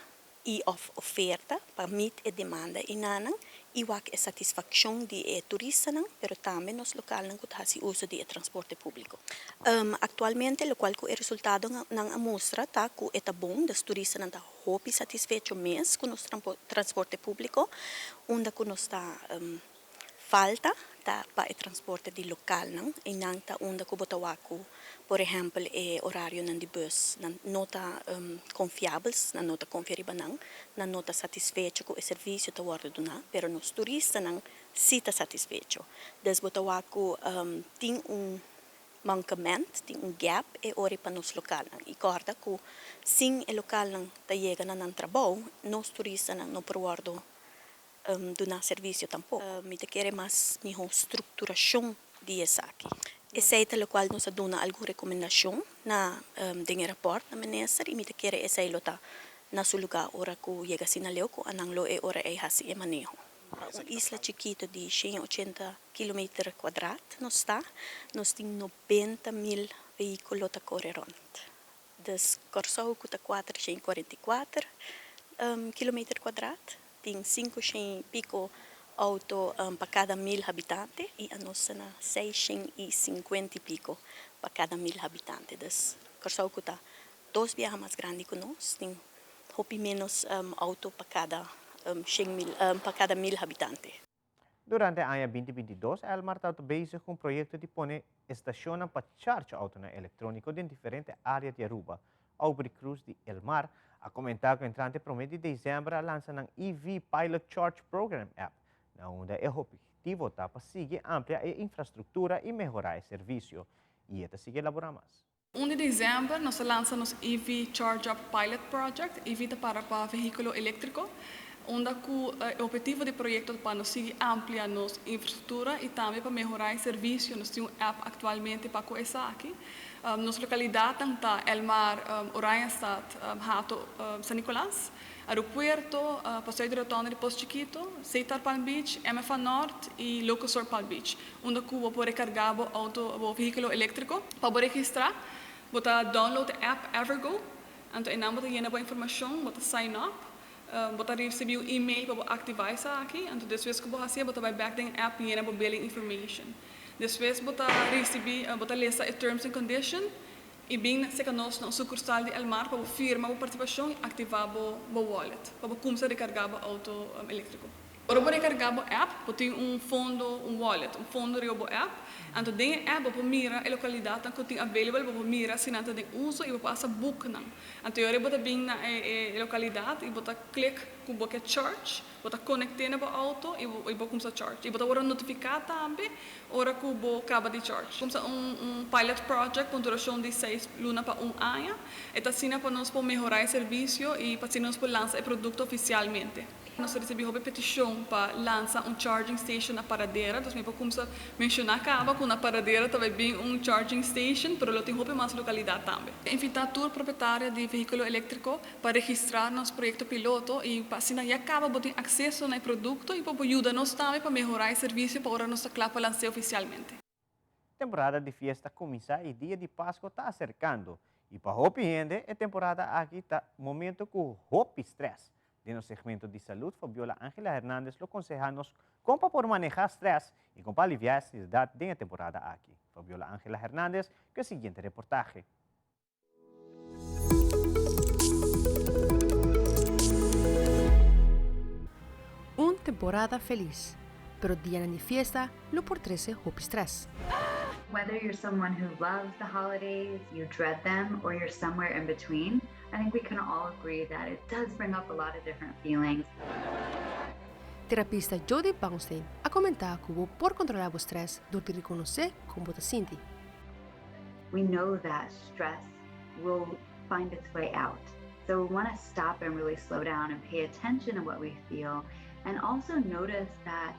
e oferta para meet a demanda inanang e a satisfação de turista nang, pero também nos local nang kutasi uso de transporte público. Actualmente, o qual o resultado nang amostra tá que é bom, dos turistas nang tá hopi satisfecho mês com nos transporte público, onde que nos tá falta tá para o transporte de local nang, e nang tá onde que botawaku, por exemplo, horário nang de bus, nang nota confiáveis, nang nota confiável nang, nang nota satisfecho com o serviço tá wardo duna, pero nos turistas nang si tá satisfecho. Des botawaku tem mancamento, tem gap e ori para nos local nang. E corda que sim o local nang tá chega nang trabalho, nos turistas nang no prowardo donar serviço tampouco. Me te quer mais melhor estruturação de essa aqui. Esse é o qual nós damos alguma recomendação na dinheiro rapport na ministra e me te quer esse é lota na seu lugar ora que chega sinaleu que ananglo é ora é hasi é manejo. Uma isla chiquita de 180 km² nós temos 90.000 veículos a correr rond. Das Corsou que está 444 km². Tem 500 pico auto para cada 1.000 habitantes e a nossa 650 pico para cada 1.000 habitantes. Das Corsou que está 2 vezes mais grande que nós, tem hopi menos auto para cada 1.000 habitantes. Durante o ano 2022, Elmar está bezig com um projeto de pôr estação para charge auto eletrônico em diferentes áreas de Aruba. Aubrey Cruz de Elmar a comentar que o entrante promete de dezembro lança um EV Pilot Charge Program app, onde o objetivo está para seguir ampliar a infraestrutura e melhorar o serviço. E está seguir elaborar mais. 1 de dezembro, nós lançamos o EV Charge Up Pilot Project, EV para veículo elétrico, onde o objetivo do projeto é para nós seguir ampliar nossa infraestrutura e também para melhorar o serviço. Nós temos um app atualmente para começar aqui. Nossa localidade está Elmar, Oranjestad, Hato, San Nicolás, Aeropuerto, Passeio de Rotonda de Posto Chiquito, Seitar Palm Beach, MFA Norte e Locosor Palm Beach, onde pode recarregar o veículo elétrico. Para registrar, você download a app Evergo, então você tem a informação, você sign up, você recebe um e-mail para ativar isso aqui, então depois que você vai back na app e você billing information. Depois você recebe, você lê os terms and conditions e bem se conosco na sucursal de Elmar para firmar a participação e ativar o wallet, para começar a recarregar o auto elétrico. Para recarregar a app, você tem fundo, wallet, fundo de app. Então, dentro da app, você mira a localidade que tem available, você mira se não tem uso e você passa book. Então, você vem na localidade e você clica com o charge, você conecta no auto e você começa a charge. E você vai notificar também hora que você acaba de charge. Começa pilot project com duração de 6 lunas para 1 ano. E assim para nós melhorar o serviço e para nós lançar o produto oficialmente. Nós recebemos uma petição para lançar charging station na paradeira. Então, me começa a mencionar acaba com na paradeira também bem charging station, mas eu tenho mais localidade também. Invitar a proprietária de veículo elétrico para registrar nosso projeto piloto e assim já acaba de ter acesso ao produto e para ajudar-nos também para melhorar o serviço para nós clapa lançar oficialmente. Temporada de fiesta começa e dia de Páscoa está acercando. E para Hopi Gente, a temporada aqui está momento com Hopi Stress. De no segmento de saúde, Fabiola Ángela Hernández lo aconseja-nos como para manejar estresse e como para aliviar a ansiedade da temporada aqui. Fabiola Ángela Hernández, com o seguinte reportaje. Temporada feliz, pero día de fiesta lo por 13 Hopi Stress. Whether you're someone who loves the holidays, you dread them, or you're somewhere in between, I think we can all agree that it does bring up a lot of different feelings. Terapista Jody Poundstein ha comentado que por controlar o stress, deve reconhecer como te sente. We know that stress will find its way out. So we want to stop and really slow down and pay attention to what we feel, and also notice that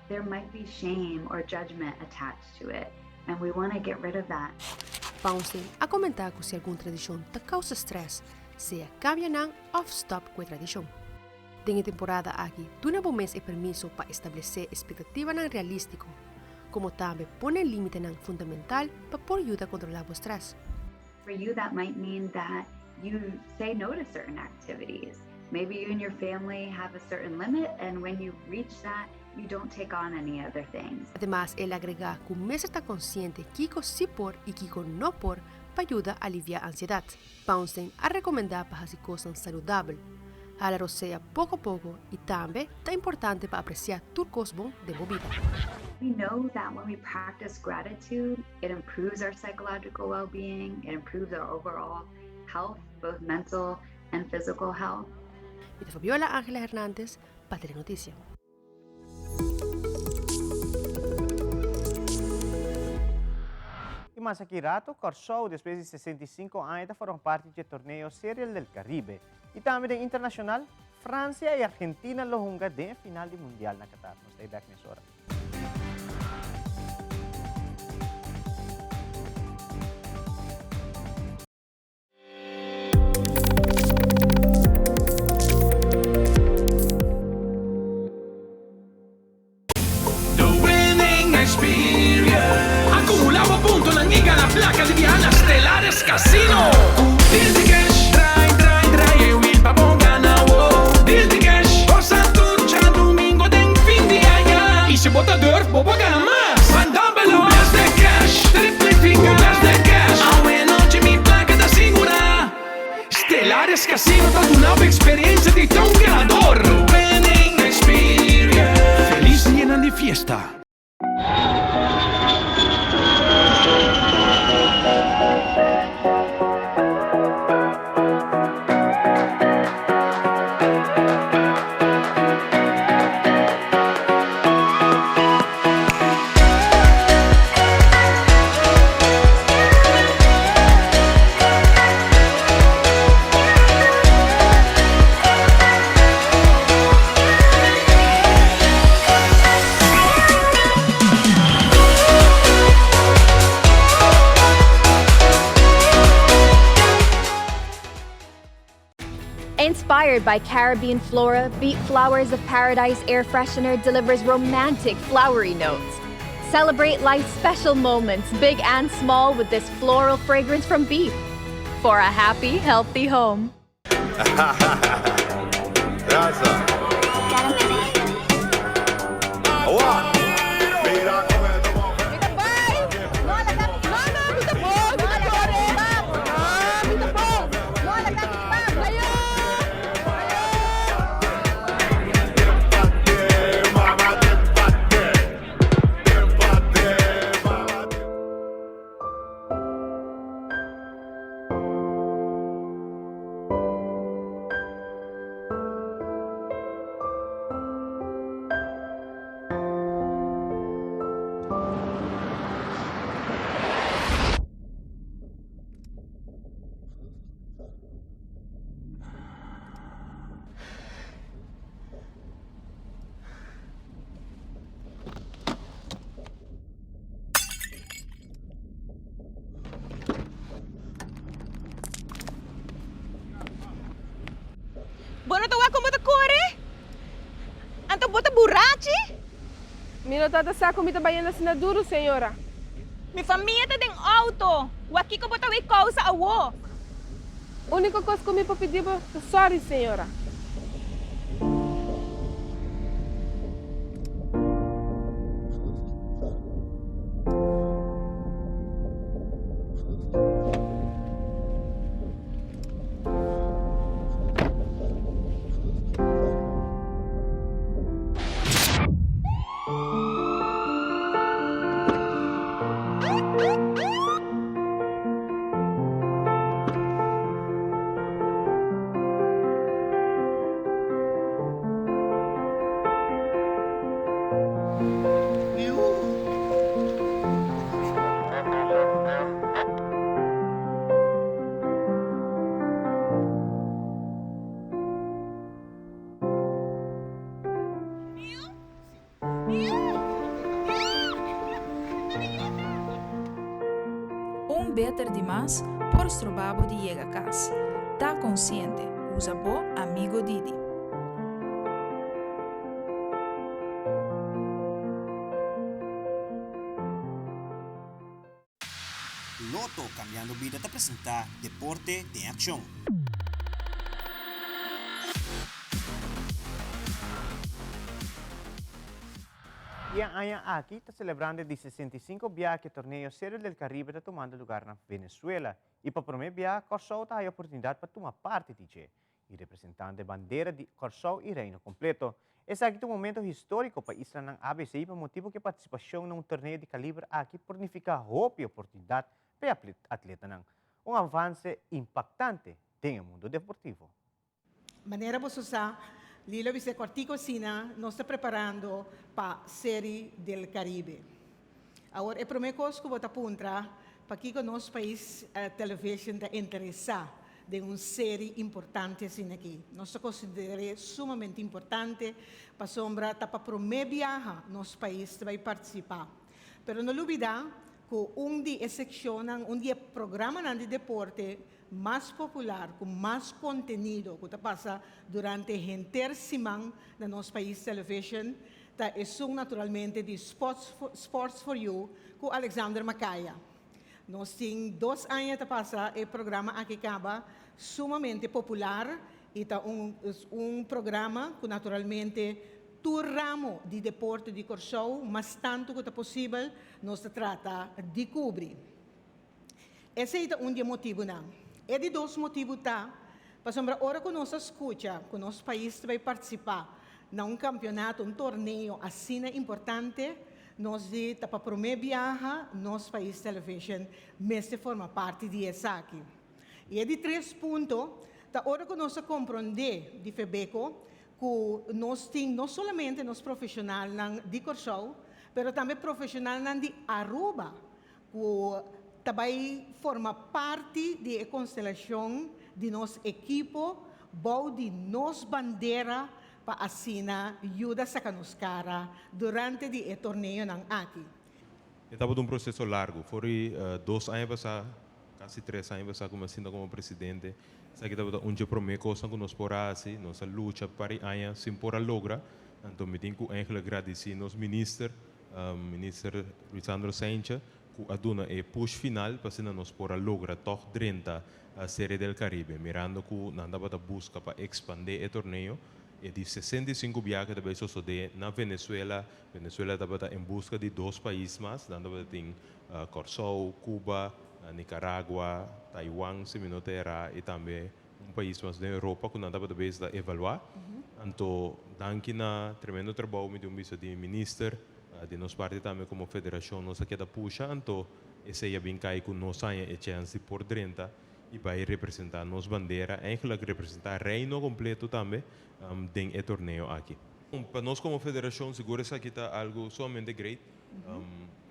there might be shame or judgment attached to it, and we want to get rid of that. Poundstein ha comentado que se alguma tradição te causa stress, seja cambia não ou stop com a tradição. Nesta temporada aqui, tu não mês é permisso para estabelecer expectativa não realístico, como também pôr limite não fundamental para por ajuda a controlar o stress. For you, that might mean that you say no to certain activities. Maybe you and your family have a certain limit, and when you reach that, you don't take on any other things. Además, ele agrega que o mês está consciente que sí por e que não por para ajudar a aliviar a ansiedade. Poundstein ha recomendado para fazer coisas saludáveis, a la roceia pouco a pouco e também é importante para apreciar tudo que bom de vida. We know that when we practice gratitude, it improves our psychological well-being, it improves our overall health, both mental and physical health. E de Fabiola Ángela Hernández, para Telenoticia. E mais aqui rato, Corsou, depois de 65 anos, foram parte do torneio Serial del Caribe. E também internacional, França e Argentina lo junga de final do Mundial na Qatar. Nos stay back nessa hora. Acumulavo punto na liga na placa liviana Stellares Casino. Deal de cash, trai e will pa bom ganhar. Deal de cash, cosa turcha domingo tem fim de año. E se bota dor, bobo ganha mais. Mandámelo, blast de cash, triplifica blast de cash. Aue noche mi placa da segura. Stellares Casino tá uma nova experiência de tão ganador. Winning experience. Feliz llena de fiesta. Inspired by Caribbean flora, Beat Flowers of Paradise Air Freshener delivers romantic, flowery notes. Celebrate life's special moments, big and small, with this floral fragrance from Beat. For a happy, healthy home. Nilo tata sa comida bayan na sinaduro, senhora. Mi família tem auto. O aqui que eu botar causa a wo. Única coisa que me pedir sorry, senhora. Beter demais por estrobabo de llega a casa. Tá consciente, usa bo amigo Didi. Loto Cambiando Vida te presenta Deporte de Acción. Y año aquí está celebrando el 65 viaje torneo Serie del Caribe está tomando lugar en Venezuela. Y para el primer viaje, Corsau hay oportunidad para tomar parte de y representante bandera de Corsau y Reino completo. Es aquí un momento histórico para Isla ng ABC por motivo que participación en un torneo de calibre aquí significa hope y oportunidad para atleta ng un avance impactante en el mundo deportivo. Maneira Bossosa, Lilo Vice Quartico Sina, nós está preparando para a Série del Caribe. Agora, é a primeira coisa que eu vou apontar para que o nosso país televisão está interessado em uma série importante assim aqui. Nós consideramos sumamente importante para a sombra, para a primeira viagem nosso país vai participar. Mas não olvidar que dia excepcional, dia programa de deporte mais popular, com mais conteúdo que passa durante a inteira semana no nosso país television, é naturalmente de Sports for You com Alexander Macaya. Nós temos 2 anos que passa o programa aqui acaba sumamente popular e tá programa que naturalmente tu ramo de deporte de Corsau, mas tanto que é possível, nós trata de cobrir. Esse é dia motivo não. É de 2 motivos tá, para a hora que nós escuta, que o nosso país vai participar num campeonato, torneio assim importante, nós de para a primeira viagem, nosso país television, mas forma parte de essa aqui. E é de 3 pontos, da hora que nós compreender de Febeco, que nós temos não somente nos profissionais de Corsau, mas também profissionais de Aruba, que também forma parte da constelação de nosso equipo, bom de nossa bandeira para assinar ajuda a nos cara durante o torneio aqui. Estava um processo largo, foi 2 anos passar, quase 3 anos passar como presidente. Sabe que estava primeira coisa que nós poramos, nossa luta para a sem por logra. Então me tenho que agradecer nosso ministro Lisandro Sanchez, que aduna push final para nós por logra toch 30 a Série del Caribe, mirando que nanda para busca para expandir o torneio. E de 65 viagens também sucede na Venezuela. Venezuela estava em busca de 2 países mais, nanda para tem Corsau, Cuba, Nicaragua, Taiwan, se me notará, e também país mais da Europa que nanda para evaluar. Então, danke na tremendo trabalho de de ministro, de nossa parte também como federação, nós aqui da puxa, então esse é bem cai com nós a chance por 30 e vai representar nossa bandeira, eigenlijk representar Reino completo também dentro do torneio aqui. Para nós como federação, seguro que aqui está algo somente great.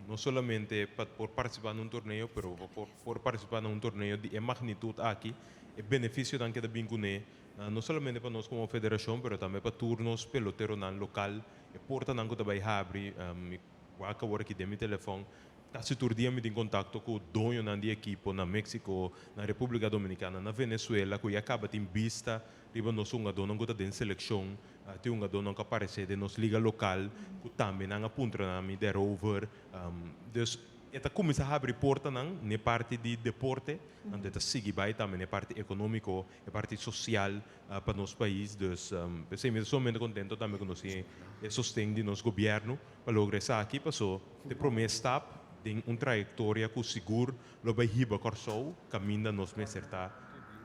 Não somente por participar num torneio, mas por participar num torneio de magnitude aqui, o benefício que da vincune, não somente para nós como federação, mas também para turnos peloteiros local, e porta não que também abre, waka work de meu telefone, casi todo el día me en contacto con dueños de equipo en México, en República Dominicana, en Venezuela, que ya acaba de vista, riba nos un adon que tem selección, tem un adon que aparece de nos liga local, que também ang apuntra na mi derover, dus esta começa a abrir porta na parte de deporte, esta sigue vai também na parte econômico, na parte social para nosso país, dus pensei me somente contento também com nós sostém de nosso governo para lograr isso aqui, passou de primeiro step de uma trajetória que seguro lo vai riba corso, caminha nos me acertar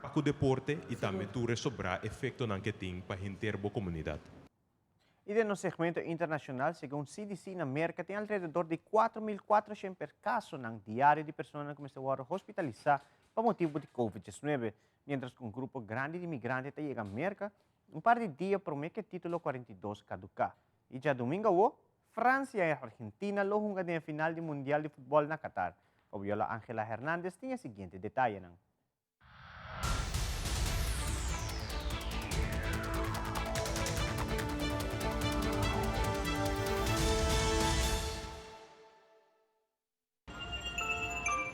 para o deporte e também tu sobrar efeito na que tem para a gente boa comunidade. E no segmento internacional, segundo CDC na América, tem alrededor de 4.400 casos no diário de pessoas que começam a hospitalizar por motivo de Covid-19, mientras que um grupo grande de imigrantes chega à América, par de dias promete que o título 42 caducar. E já domingo, França e Argentina lo jungam na final do Mundial de Futebol na Qatar. Fabiola Ángela Hernández tem o seguinte detalhe.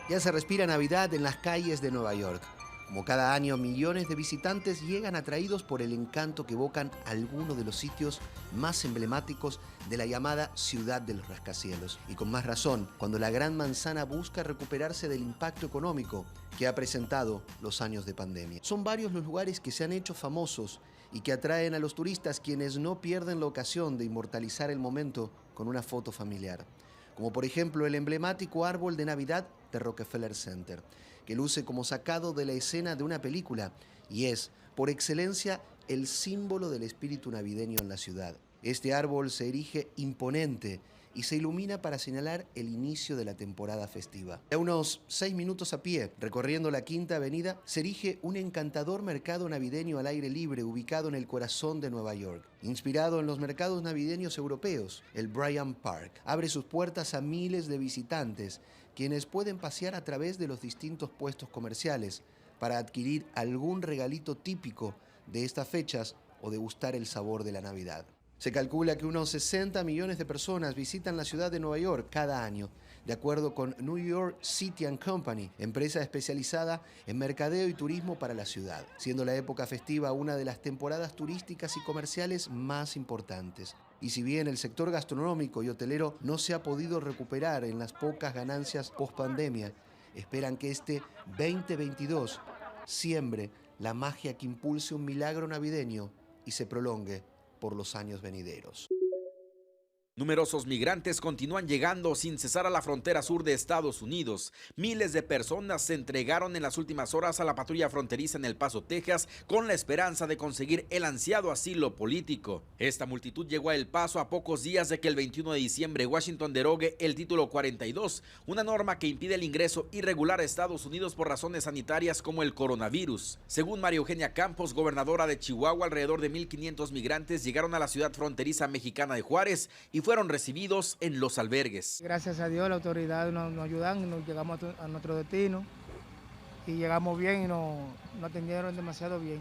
Ya se respira Navidad en las calles de Nueva York. Como cada año, millones de visitantes llegan atraídos por el encanto que evocan algunos de los sitios más emblemáticos de la llamada Ciudad de los Rascacielos. Y con más razón, cuando la Gran Manzana busca recuperarse del impacto económico que ha presentado los años de pandemia. Son varios los lugares que se han hecho famosos y que atraen a los turistas, quienes no pierden la ocasión de inmortalizar el momento con una foto familiar. Como por ejemplo el emblemático árbol de Navidad de Rockefeller Center, que luce como sacado de la escena de una película y es, por excelencia, el símbolo del espíritu navideño en la ciudad. Este árbol se erige imponente y se ilumina para señalar el inicio de la temporada festiva. A unos 6 minutos a pie, recorriendo la Quinta Avenida, se erige un encantador mercado navideño al aire libre ubicado en el corazón de Nueva York. Inspirado en los mercados navideños europeos, el Bryant Park abre sus puertas a miles de visitantes, quienes pueden pasear a través de los distintos puestos comerciales para adquirir algún regalito típico de estas fechas o degustar el sabor de la Navidad. Se calcula que unos 60 millones de personas visitan la ciudad de Nueva York cada año, de acuerdo con New York City and Company, empresa especializada en mercadeo y turismo para la ciudad, siendo la época festiva una de las temporadas turísticas y comerciales más importantes. Y si bien el sector gastronómico y hotelero no se ha podido recuperar en las pocas ganancias post-pandemia, esperan que este 2022 siembre la magia que impulse un milagro navideño y se prolongue por los años venideros. Numerosos migrantes continúan llegando sin cesar a la frontera sur de Estados Unidos. Miles de personas se entregaron en las últimas horas a la patrulla fronteriza en El Paso, Texas, con la esperanza de conseguir el ansiado asilo político. Esta multitud llegó a El Paso a pocos días de que el 21 de diciembre Washington derogue el título 42, una norma que impide el ingreso irregular a Estados Unidos por razones sanitarias como el coronavirus. Según María Eugenia Campos, gobernadora de Chihuahua, alrededor de 1,500 migrantes llegaron a la ciudad fronteriza mexicana de Juárez y fueron recibidos en los albergues. Gracias a Dios, la autoridad nos ayudan y nos llegamos a nuestro destino y llegamos bien y nos atendieron demasiado bien.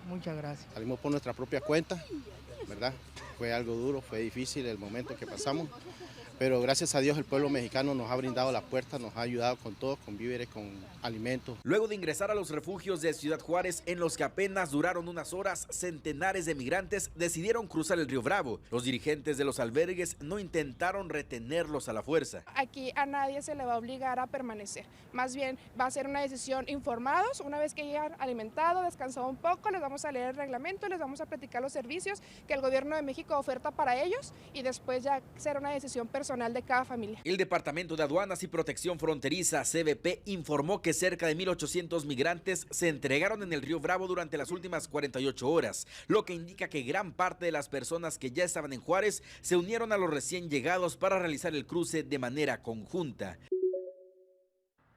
Muchas gracias. Salimos por nuestra propia cuenta, ¿verdad? Fue algo duro, fue difícil el momento que pasamos, pero gracias a Dios el pueblo mexicano nos ha brindado la puerta, nos ha ayudado con todo, con víveres, con alimentos. Luego de ingresar a los refugios de Ciudad Juárez, en los que apenas duraron unas horas, centenares de migrantes decidieron cruzar el río Bravo. Los dirigentes de los albergues no intentaron retenerlos a la fuerza. Aquí a nadie se le va a obligar a permanecer. Más bien va a ser una decisión informados. Una vez que llegan alimentados, descansado un poco, les vamos a leer el reglamento, les vamos a platicar los servicios que el gobierno de México oferta para ellos y después ya será una decisión personal de cada familia. El Departamento de Aduanas y Protección Fronteriza, CBP, informó que cerca de 1,800 migrantes se entregaron en el río Bravo durante las últimas 48 horas, lo que indica que gran parte de las personas que ya estaban en Juárez se unieron a los recién llegados para realizar el cruce de manera conjunta.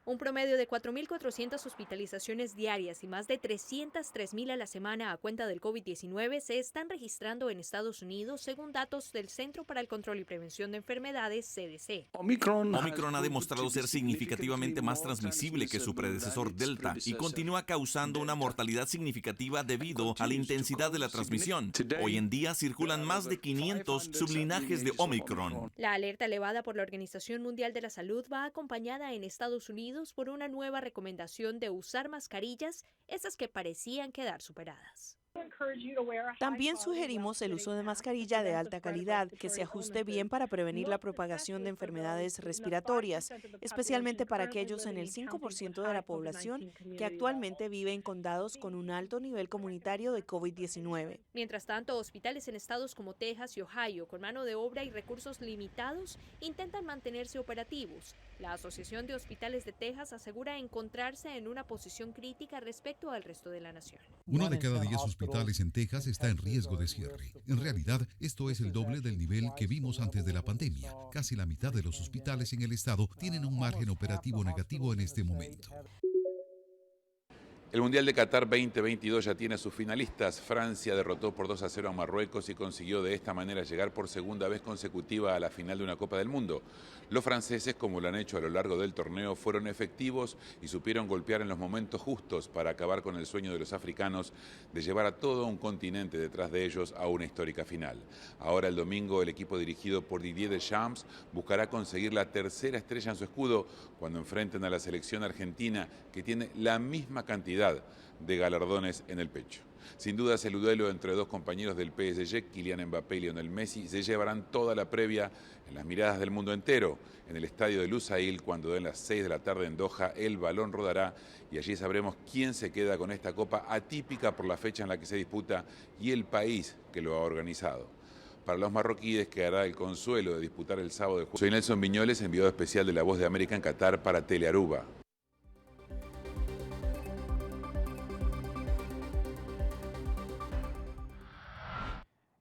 Un promedio de 4.400 hospitalizaciones diarias y más de 303.000 a la semana a cuenta del COVID-19 se están registrando en Estados Unidos, según datos del Centro para el Control y Prevención de Enfermedades, CDC. Omicron ha demostrado ser significativamente más transmisible que su predecesor Delta y continúa causando una mortalidad significativa debido a la intensidad de la transmisión. Hoy en día circulan más de 500 sublinajes de Omicron. La alerta elevada por la Organización Mundial de la Salud va acompañada en Estados Unidos por una nueva recomendación de usar mascarillas, esas que parecían quedar superadas. También sugerimos el uso de mascarilla de alta calidad, que se ajuste bien para prevenir la propagación de enfermedades respiratorias, especialmente para aquellos en el 5% de la población que actualmente vive en condados con un alto nivel comunitario de COVID-19. Mientras tanto, hospitales en estados como Texas y Ohio, con mano de obra y recursos limitados, intentan mantenerse operativos. La Asociación de Hospitales de Texas asegura encontrarse en una posición crítica respecto al resto de la nación. 1 de cada 10 hospitales en Texas está en riesgo de cierre. En realidad, esto es el doble del nivel que vimos antes de la pandemia. Casi la mitad de los hospitales en el estado tienen un margen operativo negativo en este momento. El Mundial de Qatar 2022 ya tiene a sus finalistas. Francia derrotó por 2-0 a Marruecos y consiguió de esta manera llegar por segunda vez consecutiva a la final de una Copa del Mundo. Los franceses, como lo han hecho a lo largo del torneo, fueron efectivos y supieron golpear en los momentos justos para acabar con el sueño de los africanos de llevar a todo un continente detrás de ellos a una histórica final. Ahora el domingo el equipo dirigido por Didier Deschamps buscará conseguir la tercera estrella en su escudo cuando enfrenten a la selección argentina, que tiene la misma cantidad de galardones en el pecho. Sin dudas, el duelo entre dos compañeros del PSG, Kylian Mbappé y Lionel Messi, se llevarán toda la previa en las miradas del mundo entero. En el estadio de Lusail, cuando den las 6 de la tarde en Doha, el balón rodará y allí sabremos quién se queda con esta copa atípica por la fecha en la que se disputa y el país que lo ha organizado. Para los marroquíes quedará el consuelo de disputar el sábado de julio. Soy Nelson Viñoles, enviado especial de La Voz de América en Qatar para Telearuba.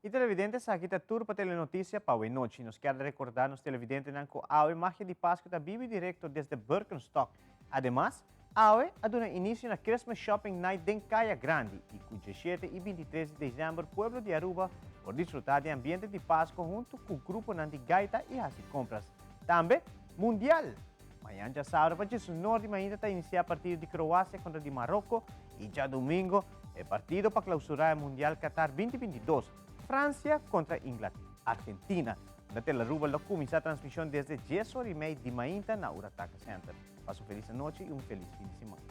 E televidentes, aqui está tudo para a Telenotícia para hoje noite. Nós queremos recordar nos televidentes que a magia de Páscoa está vivo direto desde Birkenstock. Además, a dona início na Christmas Shopping Night em Caia Grande e com 17 e 23 de dezembro, Pueblo de Aruba, por desfrutar de ambiente de Páscoa junto com o grupo Nandi Gaita e as compras. Também, Mundial. Amanhã já sábado, para o norte, ainda está a iniciar o partido de Croácia contra de Marrocos e já domingo, é partido para clausurar o Mundial Qatar 2022. Francia contra Inglaterra, Argentina. Na Telearuba, lo comienza a transmisión desde 10h30 de manhã na Urataca Center. Paso feliz noche y un feliz fin de semana.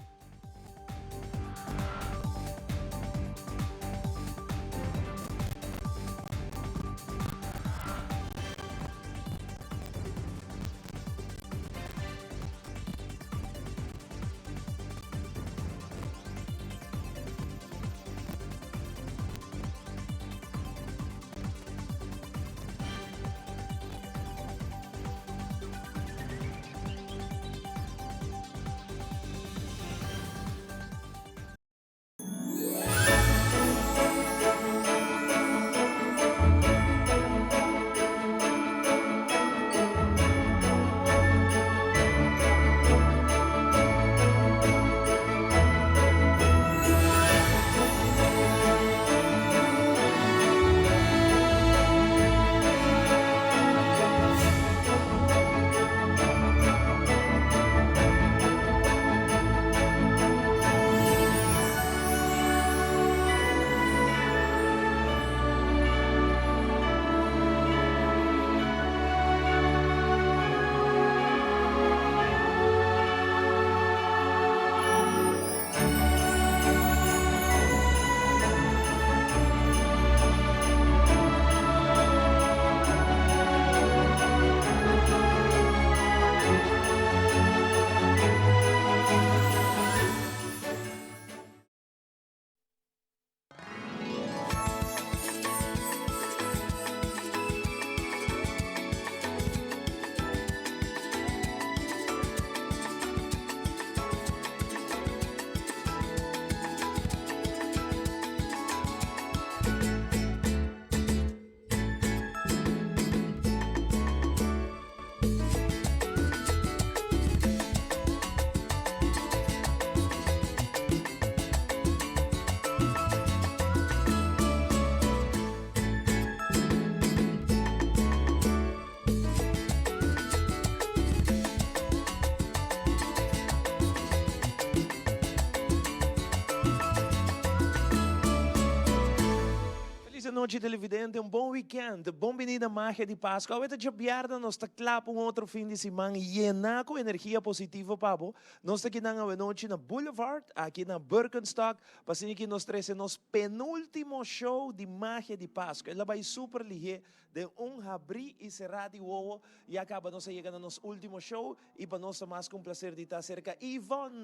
Feliz noite, televidente, bom weekend, bem-vindo à Magia de Páscoa. Agora de viernes nós está claro outro fim de semana llena com energia positiva, pabo. Nós está aqui na noite na Boulevard, aqui na Birkenstock, passando aqui nós traz nosso penúltimo show de Magia de Páscoa. Ela vai super ligeiro, de abrir e cerrar de ovo, e acaba nós chegando no nosso último show, e para nós é mais com prazer de estar cerca. Ivonne